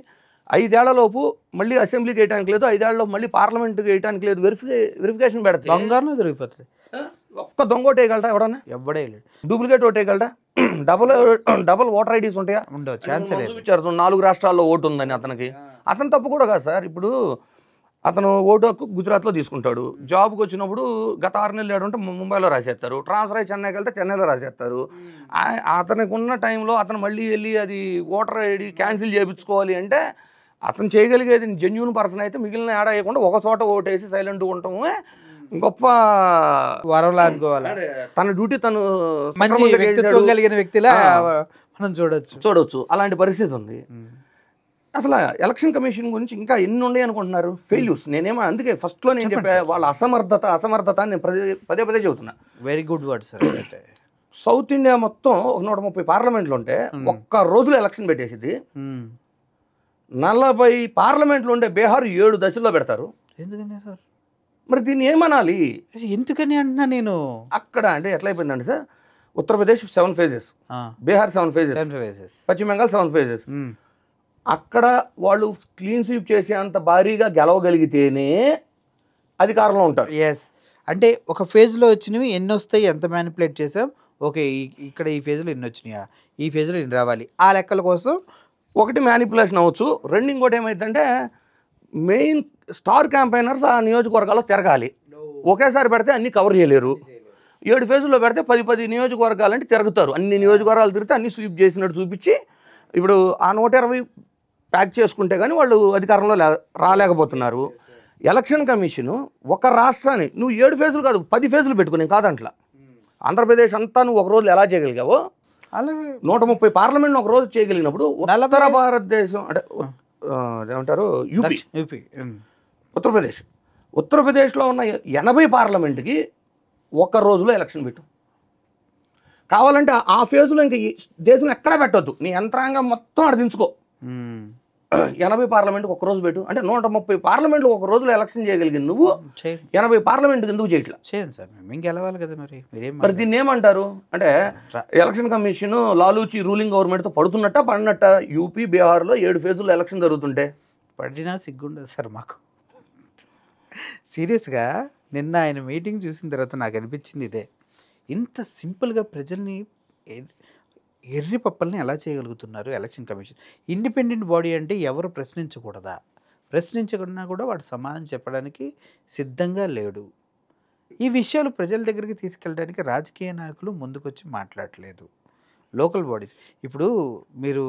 5 ఏళ్లలోపు మళ్ళీ అసెంబ్లీకి వేయడానికి లేదు, 5 ఏళ్లలోపు మళ్ళీ పార్లమెంట్కి వేయడానికి లేదు, వెరిఫికేషన్ పెడతాయి. బంగారంలో దొరికిపోతుంది. ఒక్క దొంగ ఓటు వేయగలరా ఎవడన్నా? ఎవడే లేడు. డూప్లికేట్ ఓటు వేయగలరా? డబుల్ ఓటర్ ఐడీస్ ఉంటాయా? ఉండవు, ఛాన్స్ లేదు. చూపించారు 4 రాష్ట్రాల్లో ఓటు ఉందని అతనికి. అతను తప్పు కూడా కాదు సార్. ఇప్పుడు అతను ఓటు హక్కు గుజరాత్లో తీసుకుంటాడు, జాబ్కి వచ్చినప్పుడు గత 6 నెలలు ఏడు ఉంటే ముంబైలో రాసేస్తారు, ట్రాన్స్ఫర్ అయ్యి చెన్నైకి వెళ్తే చెన్నైలో రాసేస్తారు. అతనికి ఉన్న టైంలో అతను మళ్ళీ వెళ్ళి అది ఓటర్ ఐడి క్యాన్సిల్ చేయించుకోవాలి అంటే అతను చేయగలిగేది జెన్యూన్ పర్సన్ అయితే మిగిలిన ఏడా వేయకుండా ఒక చోట ఓటేసి సైలెంట్గా ఉండటము గొప్ప వరంలా అనుకోవాలి. తన డ్యూటీ తను మంచి వ్యక్తిత్వం కలిగిన వ్యక్తిలా మనం చూడొచ్చు. అలాంటి పరిస్థితి ఉంది. అసలు ఎలక్షన్ కమిషన్ గురించి ఇంకా ఎన్ని ఉన్నాయి అనుకుంటున్నారు ఫెయిల్యూర్స్? నేనేమో అందుకే ఫస్ట్లో నేను చెప్పా వాళ్ళ అసమర్థత నేను పదే చెబుతున్నా. Very good word sir. South India మొత్తం 130 పార్లమెంట్లు ఉంటే ఒక్క రోజులో ఎలక్షన్ పెట్టేసింది. 40 పార్లమెంట్లు ఉండే బీహార్ 7 దశల్లో పెడతారు. ఎందుకని సార్ మరి దీన్ని ఏమనాలి? ఎందుకని అంటున్నా నేను. అక్కడ అంటే ఎట్లా అయిపోయిందండి sir, Uttar Pradesh 7 phases, Bihar 7 phases, పశ్చిమ బెంగాల్ 7 phases. అక్కడ వాళ్ళు క్లీన్ స్వీప్ చేసే అంత భారీగా గెలవగలిగితేనే అధికారంలో ఉంటారు. ఎస్, అంటే ఒక ఫేజ్లో వచ్చినవి ఎన్ని వస్తాయి, ఎంత మ్యానిపులేట్ చేసాం, ఓకే ఇక్కడ ఈ ఫేజ్లో ఎన్ని వచ్చినాయా, ఈ ఫేజ్లో ఎన్ని రావాలి, ఆ లెక్కల కోసం ఒకటి మ్యానిపులేషన్ అవ్వచ్చు. రెండు ఇంకోటి ఏమైందంటే మెయిన్ స్టార్ క్యాంపైనర్స్ ఆ నియోజకవర్గాల్లో తిరగాలి. ఒకేసారి పెడితే అన్ని కవర్ చేయలేరు. 7 phases పెడితే 10 నియోజకవర్గాలంటే తిరుగుతారు. అన్ని నియోజకవర్గాలు తిరిగితే అన్ని స్వీప్ చేసినట్టు చూపించి ఇప్పుడు ఆ 120 ప్యాక్ చేసుకుంటే కానీ వాళ్ళు అధికారంలో రాలేకపోతున్నారు. ఎలక్షన్ కమిషను ఒక రాష్ట్రాన్ని నువ్వు 7 phases కాదు 10 phases పెట్టుకుని కాదంట్లా. ఆంధ్రప్రదేశ్ అంతా నువ్వు ఒక రోజులు ఎలా చేయగలిగావో అలాగే 130 పార్లమెంట్ ఒక రోజు చేయగలిగినప్పుడు ఉత్తర భారతదేశం అంటే ఏమంటారు యూపీ, ఉత్తరప్రదేశ్లో ఉన్న 80 పార్లమెంట్కి ఒక్క రోజులో ఎలక్షన్ పెట్టు. కావాలంటే ఆ ఫేజ్లో ఇంకా దేశం ఎక్కడా పెట్టొద్దు, నీ యంత్రాంగం మొత్తం అడిదించుకో. 80 పార్లమెంట్కి ఒక రోజు పెట్టు. అంటే 130 పార్లమెంట్లు ఒక రోజులో ఎలక్షన్ చేయగలిగింది నువ్వు 80 పార్లమెంట్కి ఎందుకు చేయట్లా? చేయండి సార్, మేము గెలవాలి కదా. మరి దీన్ని ఏమంటారు అంటే ఎలక్షన్ కమిషన్ లాలూచి రూలింగ్ గవర్నమెంట్తో పడినట్ట యూపీ బీహార్లో 7 phases ఎలక్షన్ జరుగుతుంటే పడినా సిగ్గుండదు సార్ మాకు. సీరియస్గా నిన్న ఆయన మీటింగ్ చూసిన తర్వాత నాకు అనిపించింది ఇదే, ఇంత సింపుల్గా ప్రజల్ని ఎర్రి పప్పల్ని ఎలా చేయగలుగుతున్నారు ఎలక్షన్ కమిషన్. ఇండిపెండెంట్ బాడీ అంటే ఎవరు ప్రశ్నించకూడదా? ప్రశ్నించకుండా కూడా వాడు సమాధానం చెప్పడానికి సిద్ధంగా లేడు. ఈ విషయాలు ప్రజల దగ్గరికి తీసుకెళ్ళడానికి రాజకీయ నాయకులు ముందుకొచ్చి మాట్లాడలేదు. లోకల్ బాడీస్ ఇప్పుడు మీరు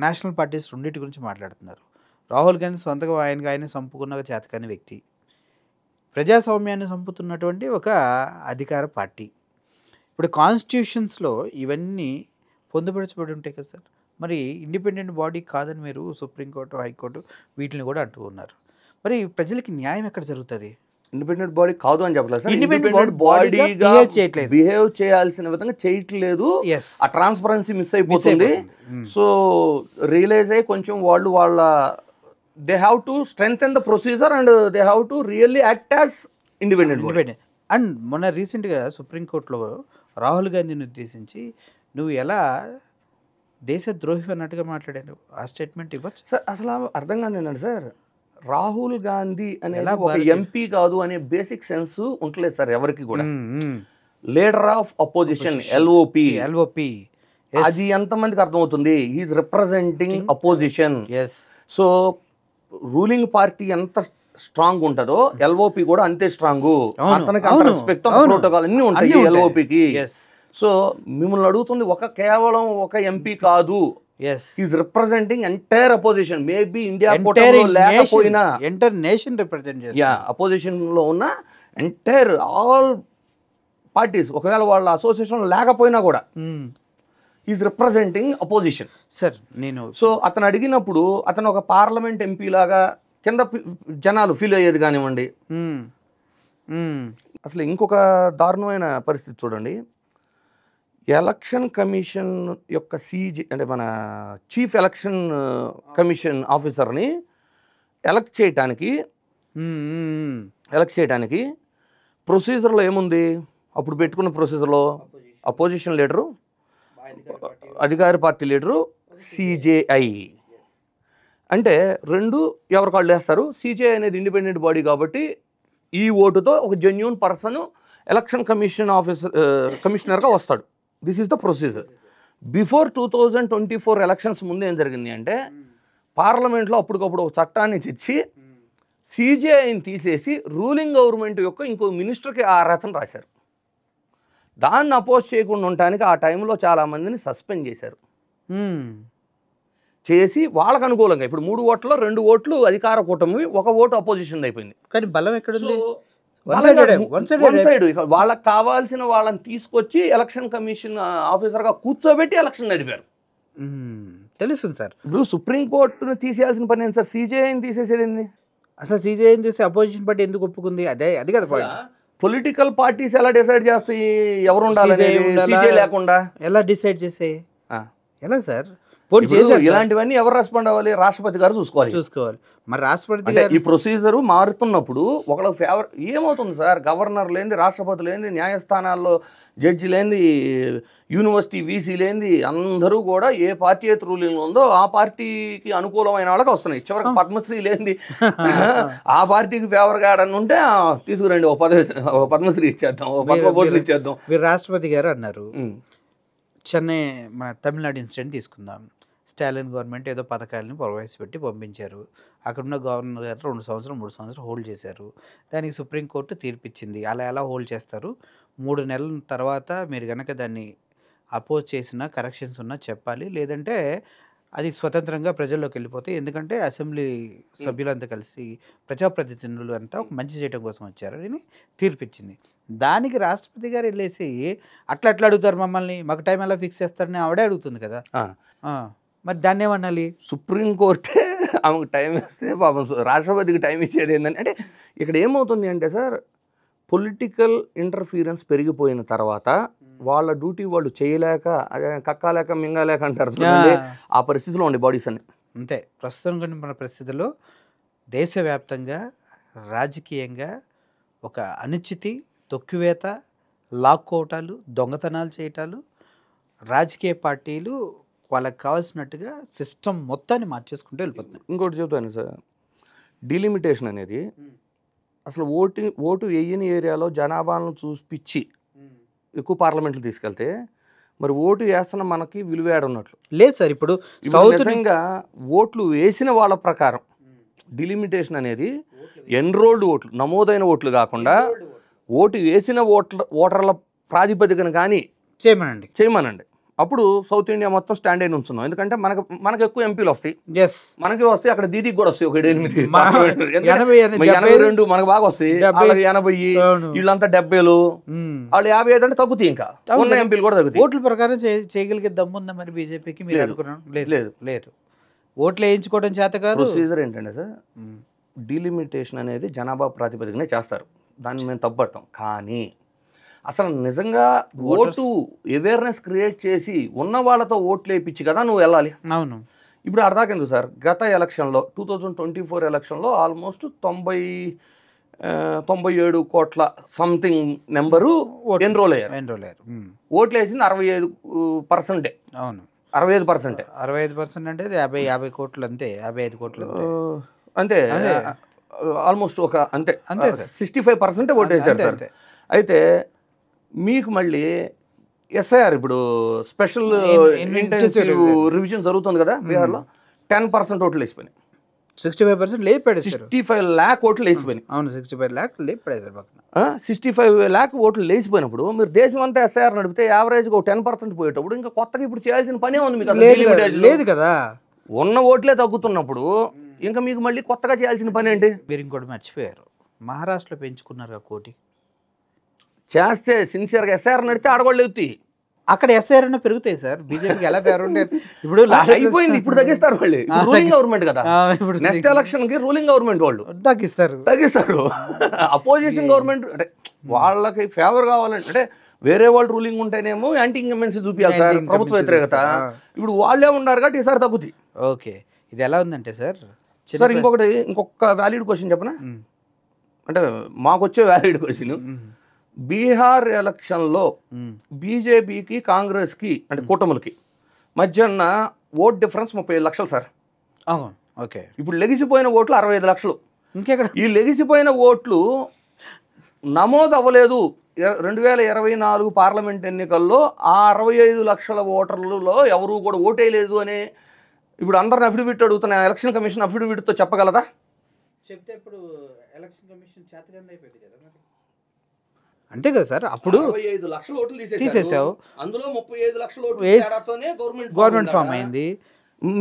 నేషనల్ పార్టీస్ రెండింటి గురించి మాట్లాడుతున్నారు. రాహుల్ గాంధీ సొంతగా ఆయన చంపుకున్న చేతకాని వ్యక్తి, ప్రజాస్వామ్యాన్ని చంపుతున్నటువంటి ఒక అధికార పార్టీ. ఇప్పుడు కాన్స్టిట్యూషన్స్లో ఇవన్నీ పొందుపరచబడి ఉంటాయి కదా సార్. మరి ఇండిపెండెంట్ బాడీ కాదని మీరు సుప్రీంకోర్టు, హైకోర్టు వీటిని కూడా అంటూ ఉన్నారు. మరి ప్రజలకి న్యాయం ఎక్కడ జరుగుతుంది? ఇండిపెండెంట్ బాడీ కాదు అని చెప్పలేదు సార్. Independent ఇండిపెండెంట్ bodyగా బాడీగా behave చేయట్లేదు. బిహేవ్ చేయాల్సిన విధంగా చేయట్లేదు. Yes. ఆ ట్రాన్స్పరెన్సీ మిస్ అయిపోతుంది. సో రియలైజ్ అయ్యి కొంచెం వాళ్ళు వాళ్ళ they have to strengthen the procedure and they have to really act as independent body. Independent. And మొన్న రీసెంట్గా సుప్రీంకోర్టులో రాహుల్ గాంధీని ఉద్దేశించి నువ్వు ఎలా దేశద్రోహి అన్నట్టుగా మాట్లాడాను. ఆ స్టేట్మెంట్ ఇవ్వచ్చు సార్ అసలు అర్థం కాదు ఏంటంటే సార్, రాహుల్ గాంధీ అనేది ఎలా ఒక ఎంపీ కాదు అనే బేసిక్ సెన్స్ ఉండలేదు సార్ ఎవరికి కూడా. లీడర్ ఆఫ్ అపోజిషన్ ఎల్ఓపి, అది ఎంతమందికి అర్థమవుతుంది? He is representing opposition. So ruling party ఎంత స్ట్రాంగ్ ఉంటుందో ఎల్ఓపి కూడా అంతే స్ట్రాంగ్. అతనికి అంత రెస్పెక్ట్, ప్రోటోకాల్ అన్ని ఉంటాయి ఎల్ఓపికి. సో మిమ్మల్ని అడుగుతుంది కేవలం ఒక ఎంపీ కాదు, is representing entire opposition. Maybe India కూటమిలో లేకపోయినా ఎంటైర్ నేషన్ రిప్రజెంట్ చేస్తారు. అపోజిషన్ లో ఉన్న ఎంటైర్ ఆల్ పార్టీస్, ఒకవేళ వాళ్ళ అసోసియేషన్ లేకపోయినా కూడా ఈజ్ రిప్రజెంటింగ్ అపోజిషన్ సార్. నేను సో అతను అడిగినప్పుడు అతను ఒక పార్లమెంట్ ఎంపీ లాగా కింద జనాలు ఫీల్ అయ్యేది కానివ్వండి. అసలు ఇంకొక దారుణమైన పరిస్థితి చూడండి. ఎలక్షన్ కమిషన్ యొక్క సీజీ అంటే మన చీఫ్ ఎలక్షన్ కమిషన్ ఆఫీసర్ని ఎలక్ట్ చేయడానికి ప్రొసీజర్లో ఏముంది? అప్పుడు పెట్టుకున్న ప్రొసీజర్లో అపోజిషన్ లీడరు, అధికార పార్టీ లీడరు, సిజేఐ అంటే రెండు ఎవరికి వాళ్ళు వేస్తారు. సిజేఐ అనేది ఇండిపెండెంట్ బాడీ కాబట్టి ఈ ఓటుతో ఒక జెన్యూన్ పర్సన్ ఎలక్షన్ కమిషనర్గా వస్తాడు. This is the procedure. Before 2024 elections ముందు ఏం జరిగింది అంటే పార్లమెంట్లో అప్పటికప్పుడు ఒక చట్టాన్ని తెచ్చి సిజేఐని తీసేసి రూలింగ్ గవర్నమెంట్ యొక్క ఇంకో మినిస్టర్కి ఆ రచన రాశారు. దాన్ని అపోజ్ చేయకుండా ఉండటానికి ఆ టైంలో చాలామందిని సస్పెండ్ చేశారు. చేసి వాళ్ళకు అనుకూలంగా ఇప్పుడు 3 ఓట్లలో 2 ఓట్లు అధికార కూటమి, 1 ఓటు అపోజిషన్ అయిపోయింది. కానీ బలం ఎక్కడుంది? వన్ సైడ్ వాళ్ళకి కావాల్సిన వాళ్ళని తీసుకొచ్చి ఎలక్షన్ కమిషన్ ఆఫీసర్గా కూర్చోబెట్టి ఎలక్షన్ నడిపారు. తెలుస్తుంది సార్. ఇప్పుడు సుప్రీంకోర్టును తీసేయాల్సిన పని ఏంటి సార్? సిజేఐని తీసేసేది అసలు సిజేఐని తీసి అపోజిషన్ పార్టీ ఎందుకు ఒప్పుకుంది? అది కదా పాయింట్. పొలిటికల్ పార్టీస్ ఎలా డిసైడ్ చేస్తాయి ఎవరు ఉండాలి లేకుండా? ఎలా డిసైడ్ చేసే? ఎలా సార్? ఇలాంటివన్నీ ఎవరు రెస్పాండ్ అవ్వాలి? రాష్ట్రపతి గారు చూసుకోవాలి. మరి రాష్ట్రపతి గారు ఈ ప్రొసీజర్ మారుతున్నప్పుడు ఒకళ్ళకి ఫేవర్ ఏమవుతుంది సార్? గవర్నర్ లేనిది, రాష్ట్రపతి లేనిది, న్యాయస్థానాల్లో జడ్జి లేనిది, యూనివర్సిటీ వీసీ లేనిది, అందరూ కూడా ఏ పార్టీ అయితే రూలింగ్ ఉందో ఆ పార్టీకి అనుకూలమైన వాళ్ళకి వస్తున్నాయి. చివరికి పద్మశ్రీ లేనిది ఆ పార్టీకి ఫేవర్గా ఆడని ఉంటే తీసుకురండి, ఒక పద్మశ్రీ ఇచ్చేద్దాం, ఒక పద్మభూషణ్ ఇచ్చేద్దాం. మీరు రాష్ట్రపతి గారు అన్నారు. చెన్నై మన తమిళనాడు ఇన్సిడెంట్ తీసుకుందాం. స్టాలిన్ గవర్నమెంట్ ఏదో పథకాలను ప్రవేశపెట్టి పంపించారు. అక్కడున్న గవర్నర్ గారు 2 సంవత్సరం 3 సంవత్సరం హోల్డ్ చేశారు. దానికి సుప్రీంకోర్టు తీర్పిచ్చింది. అలా ఎలా హోల్డ్ చేస్తారు? 3 నెలల తర్వాత మీరు కనుక దాన్ని అపోజ్ చేసినా, కరెక్షన్స్ ఉన్నా చెప్పాలి, లేదంటే అది స్వతంత్రంగా ప్రజల్లోకి వెళ్ళిపోతాయి. ఎందుకంటే అసెంబ్లీ సభ్యులంతా కలిసి ప్రజాప్రతినిధులు అంతా ఒక మంచి చేయడం కోసం వచ్చారని తీర్పిచ్చింది. దానికి రాష్ట్రపతి గారు వెళ్ళేసి అట్లా అడుగుతారు మమ్మల్ని, మాకు టైం ఎలా ఫిక్స్ చేస్తారని ఆవిడే అడుగుతుంది కదా. మరి దాన్ని ఏమనాలి? సుప్రీంకోర్టే ఆమెకు టైం ఇస్తే పాపం రాష్ట్రపతికి టైం ఇచ్చేది ఏంటంటే, అంటే ఇక్కడ ఏమవుతుంది అంటే సార్, పొలిటికల్ ఇంటర్ఫీరెన్స్ పెరిగిపోయిన తర్వాత వాళ్ళ డ్యూటీ వాళ్ళు చేయలేక, కక్కాలేక మింగాలేక అంటారు చూడండి, ఆ పరిస్థితిలో ఉండే బాడీస్ అన్ని అంతే. ప్రస్తుతం మన పరిస్థితుల్లో దేశవ్యాప్తంగా రాజకీయంగా ఒక అనిశ్చితి, తొక్కివేత, లాక్కోవటాలు, దొంగతనాలు చేయటాలు, రాజకీయ పార్టీలు వాళ్ళకి కావాల్సినట్టుగా సిస్టమ్ మొత్తాన్ని మార్చేసుకుంటూ వెళ్ళిపోతున్నాయి. ఇంకోటి చెబుతాను సార్, డిలిమిటేషన్ అనేది అసలు ఓటు వేయని ఏరియాలో జనాభాను చూపించి ఎక్కువ పార్లమెంట్లు తీసుకెళ్తే మరి ఓటు వేస్తున్న మనకి విలువేడ ఉన్నట్లు లేదు సార్. ఇప్పుడు నిజంగా ఓట్లు వేసిన వాళ్ళ ప్రకారం డిలిమిటేషన్ అనేది ఎన్రోల్డ్ ఓట్లు, నమోదైన ఓట్లు కాకుండా ఓటు వేసిన ఓటర్ల ప్రాతిపదికన కానీ చేయమనండి. అప్పుడు సౌత్ ఇండియా మొత్తం స్టాండ్ అయిన ఉంచున్నాం, ఎందుకంటే మనకు ఎక్కువ ఎంపీలు వస్తాయి, ఎస్ మనకి వస్తాయి, అక్కడ దీదీకి కూడా వస్తాయి ఒక 8 82 మనకు బాగా వస్తాయి, 80 వీళ్ళంతా 70, వాళ్ళు 55 అంటే తగ్గుతాయి, ఇంకా ఉన్న ఎంపీలు కూడా తగ్గుతాయి. ఓట్ల ప్రకారం చేయగలిగే దమ్ముందా మరి బీజేపీకి? మీరు అనుకున్నాను లేదు లేదు, ఓట్లు వేయించుకోవడం చేత కాదు. ప్రొసీజర్ ఏంటంటే సార్, డీలిమిటేషన్ అనేది జనాభా ప్రాతిపదికనే చేస్తారు, దాన్ని మేము తప్పట్టం. కానీ అసలు నిజంగా ఓటు అవేర్నెస్ క్రియేట్ చేసి ఉన్న వాళ్ళతో ఓట్లు వేయించి కదా నువ్వు వెళ్ళాలి. అవును. ఇప్పుడు అర్థాకెందుకు సార్, గత ఎలక్షన్లో 2024 ఎలక్షన్లో ఆల్మోస్ట్ 97 కోట్ల సంథింగ్ నెంబరు ఎన్రోల్ అయ్యారు. ఓట్లు వేసింది 65%. అవును, 65%. 65% అంటే 50 కోట్లు అంతే, 55 కోట్లు అంతే, ఆల్మోస్ట్ ఒక అంతే 65% ఓటు వేశారు సార్. అయితే మీకు మళ్ళీ ఎస్ఐఆర్ ఇప్పుడు స్పెషల్ ఇంటెన్సివ్ రివిజన్ జరుగుతుంది కదా బీహార్లో, 10% ఓట్లు వేసిపోయినాయి. 65% లేపాడు, 65 lakh ఓట్లు వేసిపోయినాయి. అవును, 65 lakh లేపాడు పక్కన. 65 lakh ఓట్లు లేచిపోయినప్పుడు మీరు దేశం అంతా ఎస్ఐఆర్ నడిపితే యావరేజ్గా 10% పోయేటప్పుడు ఇంకా కొత్తగా ఇప్పుడు చేయాల్సిన పనే ఉంది మీకు? లేదు కదా, ఉన్న ఓట్లే తగ్గుతున్నప్పుడు ఇంకా మీకు మళ్ళీ కొత్తగా చేయాల్సిన పని ఏంటి? మీరు ఇంకోటి మర్చిపోయారు, మహారాష్ట్రలో పెంచుకున్నారు కోటి. చేస్తే సిన్సియర్గా ఎస్ఐఆర్ నడితే ఆడగొళ్ళు అక్కడ ఎస్ఐఆర్ అన్న పెరుగుతాయి సార్. బీజేపీకి ఎలా పేరు ఉండేది, ఇప్పుడు అయిపోయింది, ఇప్పుడు తగ్గిస్తారు మళ్ళీ. రూలింగ్ గవర్నమెంట్ కదా, నెక్స్ట్ ఎలక్షన్ కి రూలింగ్ గవర్నమెంట్ వాళ్ళు తగ్గిస్తారు. అపోజిషన్ గవర్నమెంట్ అంటే వాళ్ళకి ఫేవర్ కావాలంటే, అంటే వేరే వాళ్ళు రూలింగ్ ఉంటేనేమో యాంటీ ఇన్కంబెన్సీ చూపించాలి సార్, ప్రభుత్వ వ్యతిరేకత. ఇప్పుడు వాళ్ళే ఉన్నారు కాబట్టి ఈసారి తగ్గుతాయి. ఓకే, ఇది ఎలా ఉందంటే సార్, ఇంకొక వ్యాలిడ్ క్వశ్చన్ చెప్పనా, అంటే మాకు వచ్చే వ్యాలిడ్ క్వశ్చన్, బీహార్ ఎలక్షన్లో బీజేపీకి కాంగ్రెస్కి అంటే కూటములకి మధ్యన ఓట్ డిఫరెన్స్ 35 లక్షలు సార్. ఓకే, ఇప్పుడు లెగిసిపోయిన ఓట్లు 65 లక్షలు. ఇంకెక్కడ ఈ లెగిసిపోయిన ఓట్లు నమోదు అవ్వలేదు 2024 పార్లమెంట్ ఎన్నికల్లో. ఆ 65 లక్షల ఓటర్లలో ఎవరు కూడా ఓటేయలేదు అని ఇప్పుడు అందరిని అఫిడవిట్ అడుగుతున్న ఎలక్షన్ కమిషన్ అఫిడవిట్తో చెప్పగలదా? చెప్తే ఇప్పుడు ఎలక్షన్ కమిషన్ చేతకంది అయిపోయింది కదా, అంతే కదా సార్. అప్పుడు 65 లక్షల ఓట్లు తీసేసావు, అందులో 35 లక్షల ఓట్లు గవర్నమెంట్ ఫామ్ అయింది.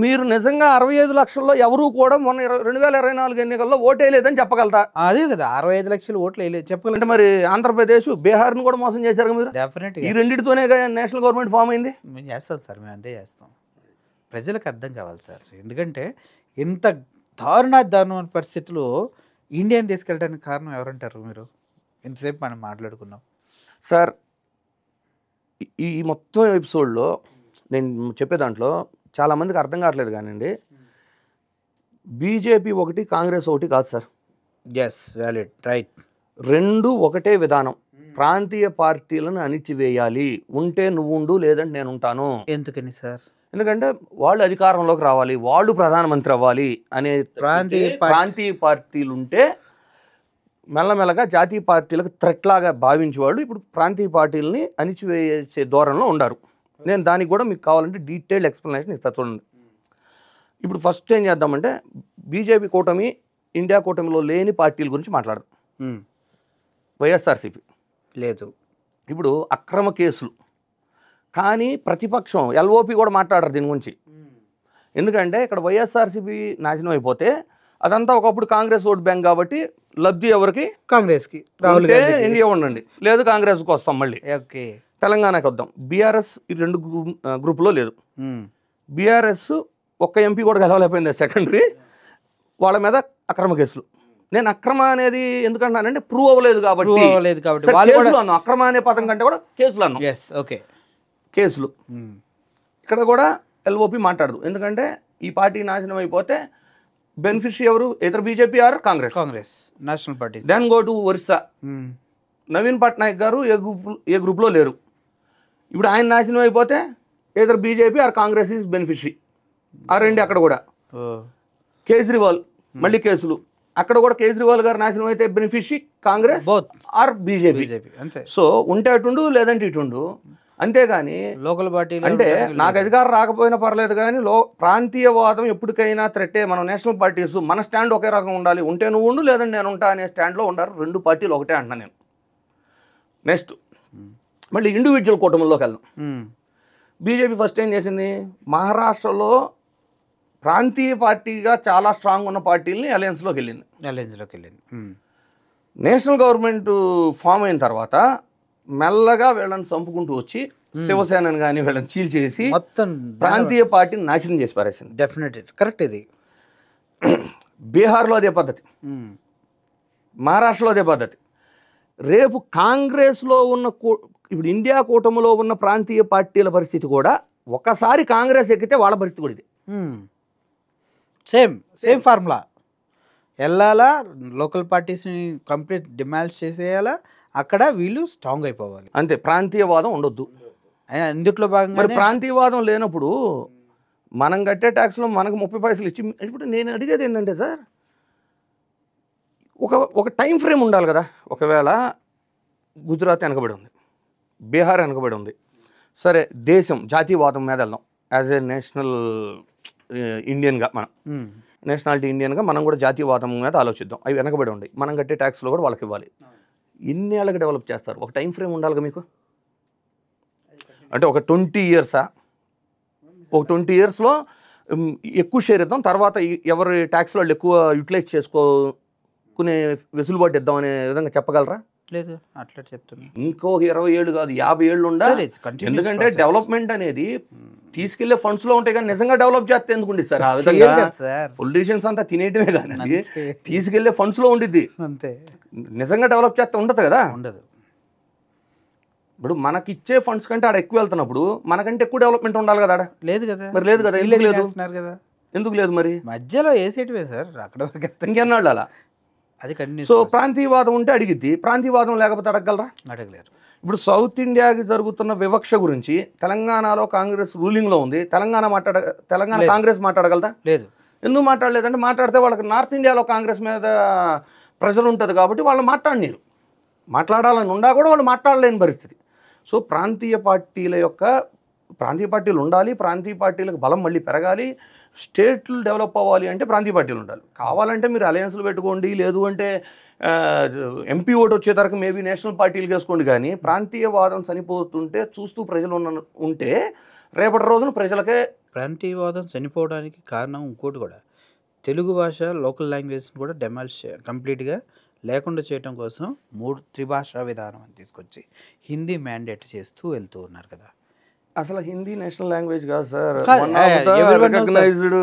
మీరు నిజంగా 65 లక్షల్లో ఎవరు కూడా మొన్న 2024 ఎన్నికల్లో ఓటేయలేదని చెప్పగలరా? అదే కదా, 65 లక్షలు ఓట్లు వేయలేదు చెప్పగలంటే. మరి ఆంధ్రప్రదేశ్ బీహార్ని కూడా మోసం చేశారు మీరు. డెఫినెట్గా ఈ రెండింటితోనే నేషనల్ గవర్నమెంట్ ఫామ్ అయింది. మేము చేస్తాం సార్, మేము అంతే చేస్తాం. ప్రజలకు అర్థం కావాలి సార్, ఎందుకంటే ఇంత దారుణమైన పరిస్థితుల్లో ఇండియాని తీసుకెళ్ళడానికి కారణం ఎవరంటారు మీరు? ఇంతసేపు మనం మాట్లాడుకున్నాం సార్. ఈ మొత్తం ఎపిసోడ్లో నేను చెప్పే దాంట్లో చాలామందికి అర్థం కావట్లేదు కానివ్వండి, బీజేపీ ఒకటి కాంగ్రెస్ ఒకటి కాదు సార్. Yes, valid, right. రెండు ఒకటే విధానం. ప్రాంతీయ పార్టీలను అణిచివేయాలి, ఉంటే నువ్వు ఉండు లేదంటే నేను ఉంటాను. ఎందుకని సార్? ఎందుకంటే వాళ్ళు అధికారంలోకి రావాలి, వాళ్ళు ప్రధానమంత్రి అవ్వాలి అనే ప్రాంతీయ పార్టీలు ఉంటే మెల్లమెల్లగా జాతీయ పార్టీలకు థ్రెట్ లాగా భావించేవాళ్ళు ఇప్పుడు ప్రాంతీయ పార్టీలని అణిచివేసే ధోరణిలో ఉండారు. నేను దానికి కూడా మీకు కావాలంటే డీటెయిల్డ్ ఎక్స్ప్లెనేషన్ ఇస్తా చూడండి. ఇప్పుడు ఫస్ట్ ఏం చేద్దామంటే బీజేపీ కూటమి, ఇండియా కూటమిలో లేని పార్టీల గురించి మాట్లాడదాం. వైఎస్ఆర్సీపీ లేదు, ఇప్పుడు అక్రమ కేసులు, కానీ ప్రతిపక్షం ఎల్ఓపి కూడా మాట్లాడరు దీని గురించి. ఎందుకంటే ఇక్కడ వైఎస్ఆర్సీపీ నాశనం అయిపోతే అదంతా ఒకప్పుడు కాంగ్రెస్ ఓట్ బ్యాంక్ కాబట్టి లబ్ధి ఎవరికి? కాంగ్రెస్కి. ఇండియా ఉండండి, లేదు కాంగ్రెస్కి వస్తాం. మళ్ళీ ఓకే, తెలంగాణకి వద్దాం. బీఆర్ఎస్ ఈ రెండు గ్రూపులో లేదు. బీఆర్ఎస్ ఒక్క ఎంపీ కూడా గెలవలేకపోయింది సెకండరీ, వాళ్ళ మీద అక్రమ కేసులు. నేను అక్రమ అనేది ఎందుకంటానంటే ప్రూవ్ అవ్వలేదు కాబట్టి అక్రమ అనే పదం కంటే కూడా కేసులు అన్నాం. ఓకే, కేసులు ఇక్కడ కూడా ఎల్ఓపి మాట్లాడదు. ఎందుకంటే ఈ పార్టీ నాశనం అయిపోతే బెనిఫిషరీ ఎవరు? ఇతర BJP or Congress national party. Then go to Orissa. Naveen Patnaik garu ఏ గ్రూప్లో లేరు. ఇప్పుడు ఆయన నాశనం అయిపోతే ఇతర BJP or Congress is beneficiary. ఆ రెండు అక్కడ కూడా. కేజ్రీవాల్ మళ్ళీ కేసులు, అక్కడ కూడా కేజ్రీవాల్ గారు నాశనం అయితే beneficiary Congress or BJP. So ఉంటే అటుండు లేదంటే ఇటుండు, అంతేగాని లోకల్ పార్టీ అంటే నాకు అధికారం రాకపోయినా పర్లేదు కానీ ప్రాంతీయవాదం ఎప్పటికైనా థ్రెట్టే. మనం నేషనల్ పార్టీస్ మన స్టాండ్ ఒకే రకంగా ఉండాలి, ఉంటే నువ్వు ఉండు లేదంటే నేను ఉంటా అనే స్టాండ్లో ఉండాలి. రెండు పార్టీలు ఒకటే అంటున్నా నేను. నెక్స్ట్ మళ్ళీ ఇండివిజువల్ కూటమిలోకి వెళ్దాం. బీజేపీ ఫస్ట్ ఏం చేసింది, మహారాష్ట్రలో ప్రాంతీయ పార్టీగా చాలా స్ట్రాంగ్ ఉన్న పార్టీలని అలయన్స్లోకి వెళ్ళింది. అలయన్స్లోకి వెళ్ళింది. నేషనల్ గవర్నమెంట్ ఫామ్ అయిన తర్వాత మెల్లగా వీళ్ళని చంపుకుంటూ వచ్చి శివసేనని కానీ వీళ్ళని చీల్చేసి మొత్తం ప్రాంతీయ పార్టీని నాశనం చేసి పారేసింది. డెఫినెట్ కరెక్ట్ ఇది. బీహార్లో అదే పద్ధతి, మహారాష్ట్రలో అదే పద్ధతి. రేపు కాంగ్రెస్లో ఉన్న ఇప్పుడు ఇండియా కూటమిలో ఉన్న ప్రాంతీయ పార్టీల పరిస్థితి కూడా ఒకసారి కాంగ్రెస్ ఎక్కితే వాళ్ళ పరిస్థితి కూడా ఇది. సేమ్ ఫార్ములా వెళ్ళాలా, లోకల్ పార్టీస్ని కంప్లీట్ డిమాండ్స్ చేసేయాలా, అక్కడ వీళ్ళు స్ట్రాంగ్ అయిపోవాలి అంతే. ప్రాంతీయవాదం ఉండొద్దు. ఇందులో భాగంగా మరి ప్రాంతీయవాదం లేనప్పుడు మనం కట్టే ట్యాక్స్లో మనకు 30 పైసలు ఇచ్చి, ఇప్పుడు నేను అడిగేది ఏంటంటే సార్, ఒక టైం ఫ్రేమ్ ఉండాలి కదా. ఒకవేళ గుజరాత్ వెనకబడి ఉంది, బీహార్ వెనకబడి ఉంది, సరే దేశం జాతీయవాదం మీద వెళ్దాం. యాజ్ ఏ నేషనల్ ఇండియన్గా మనం నేషనాలిటీ ఇండియన్గా మనం కూడా జాతీయవాదం మీద ఆలోచిద్దాం. అవి వెనకబడి ఉంది, మనం కట్టే ట్యాక్స్లో కూడా వాళ్ళకి ఇవ్వాలి. ఇన్ని ఏళ్ళకి డెవలప్ చేస్తారు, ఒక టైం ఫ్రేమ్ ఉండాలిగా మీకు. అంటే ఒక 20 ఇయర్సా, ఒక 20 ఇయర్స్లో ఎక్కువ షేర్ ఇద్దాం, తర్వాత ఎవరి ట్యాక్స్ వాళ్ళు ఎక్కువ యూటిలైజ్ చేసుకోకునే వెసులుబాటు ఇద్దాం అనే విధంగా చెప్పగలరా? లేదు, అట్లా చెప్తున్నా. ఇంకో 20 ఏళ్ళు కాదు, 50 ఏళ్ళు ఉండాలి. ఎందుకంటే డెవలప్మెంట్ అనేది తీసుకెళ్లే ఫండ్స్ లో ఉంటాయి, కానీ నిజంగా డెవలప్ చేస్తే ఎందుకు ఉండిద్ది సార్? ఆ విధంగా పొలిటీషియన్స్ అంతా తినేయటమే కానీ అది తీసుకెళ్లే ఫండ్స్ లో ఉండిద్ది. అంతే, నిజంగా డెవలప్ చేస్తే ఉండదు కదా. ఉండదు. ఇప్పుడు మనకి ఇచ్చే ఫండ్స్ కంటే ఆడ ఎక్కువ వెళ్తున్నప్పుడు మనకంటే ఎక్కువ డెవలప్మెంట్ ఉండాలి కదా. లేదు కదా, మరి లేదు కదా. ఎందుకు లేదు కదా, ఎందుకు లేదు మరి? మధ్యలో వేసేటివే సార్, అక్కడ ఇంకెన్నాళ్ళు అలా అది కంటిన్యూ. సో ప్రాంతీయవాదం ఉంటే అడిగిద్ది, ప్రాంతీయవాదం లేకపోతే అడగలరా? అడగలేరు. ఇప్పుడు సౌత్ ఇండియాకి జరుగుతున్న వివక్ష గురించి తెలంగాణలో కాంగ్రెస్ రూలింగ్లో ఉంది, తెలంగాణ కాంగ్రెస్ మాట్లాడగలదా? లేదు. ఎందుకు మాట్లాడలేదంటే, మాట్లాడితే వాళ్ళకి నార్త్ ఇండియాలో కాంగ్రెస్ మీద ప్రెషర్ ఉంటుంది కాబట్టి వాళ్ళు మాట్లాడలేరు. మాట్లాడాలని ఉండా కూడా వాళ్ళు మాట్లాడలేని పరిస్థితి. సో ప్రాంతీయ పార్టీలు ఉండాలి, ప్రాంతీయ పార్టీలకు బలం మళ్ళీ పెరగాలి, స్టేట్లు డెవలప్ అవ్వాలి అంటే ప్రాంతీయ పార్టీలు ఉండాలి. కావాలంటే మీరు అలయన్స్లు పెట్టుకోండి, లేదు అంటే ఎంపీ ఓటు వచ్చేతరకు మేబీ నేషనల్ పార్టీలు వేసుకోండి. కానీ ప్రాంతీయవాదం చనిపోతుంటే చూస్తూ ప్రజలు ఉంటే రేపటి రోజున ప్రజలకే. ప్రాంతీయవాదం చనిపోవడానికి కారణం ఇంకోటి కూడా, తెలుగు భాష లోకల్ లాంగ్వేజ్ని కూడా డెమాలిష్ కంప్లీట్గా లేకుండా చేయడం కోసం 3 త్రిభాషా విధానం అని తీసుకొచ్చి హిందీ మ్యాండేట్ చేస్తూ వెళ్తూ ఉన్నారు కదా. అసలు హిందీ నేషనల్ లాంగ్వేజ్ కాదు సార్, రికగ్నైజ్డ్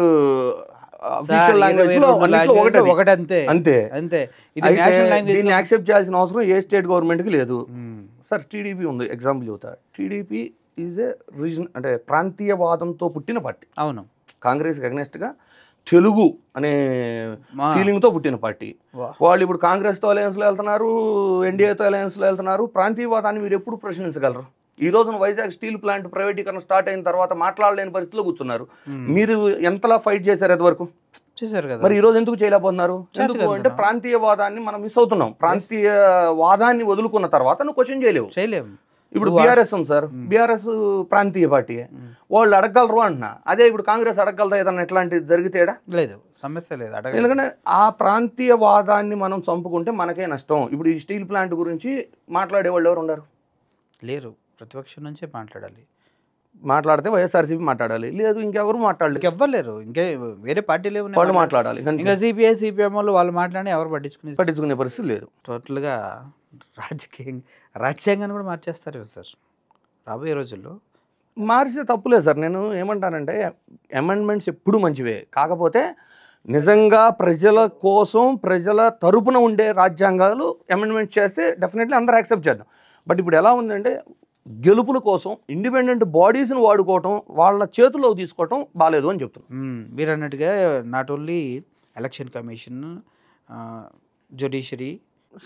ఒకటి. అంతే అంతే అంతే. ఇది నేషనల్ లాంగ్వేజ్ దీన్ని యాక్సెప్ట్ చేయాల్సిన అవసరం ఏ స్టేట్ గవర్నమెంట్కి లేదు. సార్ టీడీపీ ఉంది, ఎగ్జాంపుల్ చెబుతా. టీడీపీ ఈజ్ ఏ రీజన్, అంటే ప్రాంతీయవాదంతో పుట్టిన పార్టీ. అవును, కాంగ్రెస్కి అగనెస్ట్గా తెలుగు అనే ఫీలింగ్తో పుట్టిన పార్టీ. వాళ్ళు ఇప్పుడు కాంగ్రెస్తో అలయన్స్లో వెళ్తున్నారు, ఎన్డీఏతో అలయన్స్లో వెళ్తున్నారు. ప్రాంతీయవాదాన్ని మీరు ఎప్పుడు ప్రశ్నించగలరు? ఈ రోజున వైజాగ్ స్టీల్ ప్లాంట్ ప్రైవేటీకరణ స్టార్ట్ అయిన తర్వాత మాట్లాడలేని పరిస్థితిలో కూర్చున్నారు. మీరు ఎంతలా ఫైట్ చేశారు ఎంతవరకు చేశారు కదా. మరి ఈ రోజు ఎందుకు చేయలేకపోతున్నారు? ఎందుకు అంటే ప్రాంతీయవాదాన్ని మనం మిస్ అవుతున్నాం. ప్రాంతీయవాదాన్ని వదులుకున్న తర్వాత నువ్వు క్వశ్చన్ చేయలేవు. ఇప్పుడు బీఆర్ఎస్ ఉంది సార్, బీఆర్ఎస్ ప్రాంతీయ పార్టీ, వాళ్ళు అడగగలరు అంటున్నా. అదే ఇప్పుడు కాంగ్రెస్ అడగగలదా ఏదన్నా ఎట్లాంటిది జరిగితేడా? లేదు, సమస్య లేదు. ఎందుకంటే ఆ ప్రాంతీయవాదాన్ని మనం చంపుకుంటే మనకే నష్టం. ఇప్పుడు ఈ స్టీల్ ప్లాంట్ గురించి మాట్లాడే వాళ్ళు ఎవరు ఉండరు? లేరు. ప్రతిపక్షం నుంచే మాట్లాడాలి. మాట్లాడితే వైఎస్ఆర్సీపీ మాట్లాడాలి, లేదు ఇంకెవరు మాట్లాడలేదు, ఇంకెవ్వలేరు. ఇంకే వేరే పార్టీలు ఏమన్నా వాళ్ళు మాట్లాడాలి. ఇంకా సిపిఐ సిపిఎం వాళ్ళు మాట్లాడి ఎవరు పట్టించుకునే పరిస్థితి లేదు. టోటల్గా రాజ్యాంగాన్ని కూడా మార్చేస్తారు సార్ రాబోయే రోజుల్లో. మార్చితే తప్పులేదు సార్. నేను ఏమంటానంటే అమెండ్మెంట్స్ ఎప్పుడు మంచివే, కాకపోతే నిజంగా ప్రజల కోసం ప్రజల తరపున ఉండే రాజ్యాంగాలు అమెండ్మెంట్ చేస్తే డెఫినెట్లీ అందరూ యాక్సెప్ట్ చేద్దాం. బట్ ఇప్పుడు ఎలా ఉందంటే గెలుపుల కోసం ఇండిపెండెంట్ బాడీస్ని వాడుకోవటం, వాళ్ళ చేతుల్లోకి తీసుకోవటం బాగాలేదు అని చెప్తున్నాను. మీరు అన్నట్టుగా not only election commission, judiciary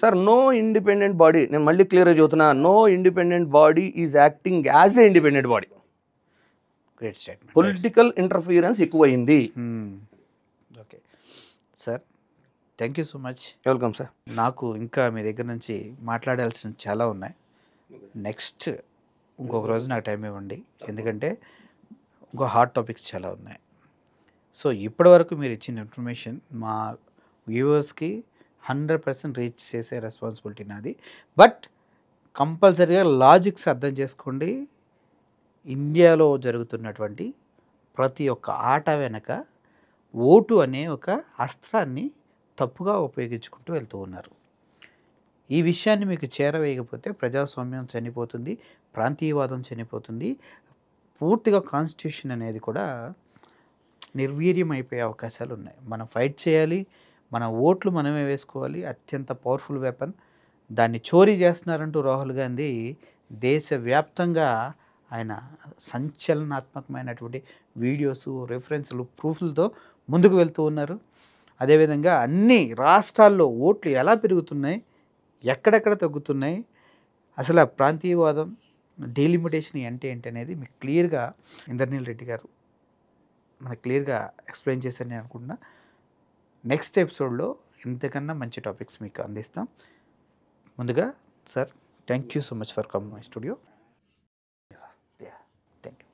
sir, no independent body, నేను మళ్ళీ క్లియర్గా చెబుతున్నా, no independent body is acting as a independent body. Great statement. Political interference ఎక్కువైంది. Okay sir, thank you so much. Welcome sir. నాకు ఇంకా మీ దగ్గర నుంచి మాట్లాడాల్సిన చాలా ఉన్నాయి. నెక్స్ట్ ఇంకొక రోజు నాకు టైం ఇవ్వండి, ఎందుకంటే ఇంకో హాట్ టాపిక్స్ చాలా ఉన్నాయి. సో ఇప్పటివరకు మీరు ఇచ్చిన ఇన్ఫర్మేషన్ మా వ్యూవర్స్కి 100% రీచ్ చేసే రెస్పాన్సిబిలిటీ నాది. బట్ కంపల్సరీగా లాజిక్స్ అర్థం చేసుకోండి, ఇండియాలో జరుగుతున్నటువంటి ప్రతి ఒక్క ఆట వెనక ఓటు అనే ఒక అస్త్రాన్ని తప్పుగా ఉపయోగించుకుంటూ వెళ్తూ ఉన్నారు. ఈ విషయాన్ని మీకు చేరవేయకపోతే ప్రజాస్వామ్యం చనిపోతుంది, ప్రాంతీయవాదం చనిపోతుంది, పూర్తిగా కాన్స్టిట్యూషన్ అనేది కూడా నిర్వీర్యం అయిపోయే అవకాశాలు ఉన్నాయి. మనం ఫైట్ చేయాలి, మన ఓట్లు మనమే వేసుకోవాలి. అత్యంత పవర్ఫుల్ వెపన్. దాన్ని చోరీ చేస్తున్నారంటూ రాహుల్ గాంధీ దేశవ్యాప్తంగా ఆయన సంచలనాత్మకమైనటువంటి వీడియోసు, రెఫరెన్స్‌లు, ప్రూఫ్‌లతో ముందుకు వెళ్తూ ఉన్నారు. అదేవిధంగా అన్ని రాష్ట్రాల్లో ఓట్లు ఎలా పెరుగుతున్నాయి, ఎక్కడెక్కడ తగ్గుతున్నాయి, అసలు ఆ ప్రాంతీయవాదం, డీలిమిటేషన్ అంటే ఏంటనేది మీకు క్లియర్‌గా ఇంద్రనీల్ రెడ్డి గారు మనకు క్లియర్‌గా ఎక్స్‌ప్లెయిన్ చేశారని నేను అనుకుంటున్నా. నెక్స్ట్ ఎపిసోడ్‌లో ఇంతకన్నా మంచి టాపిక్స్ మీకు అందిస్తాం. ముందుగా sir, thank you so much for coming my studio.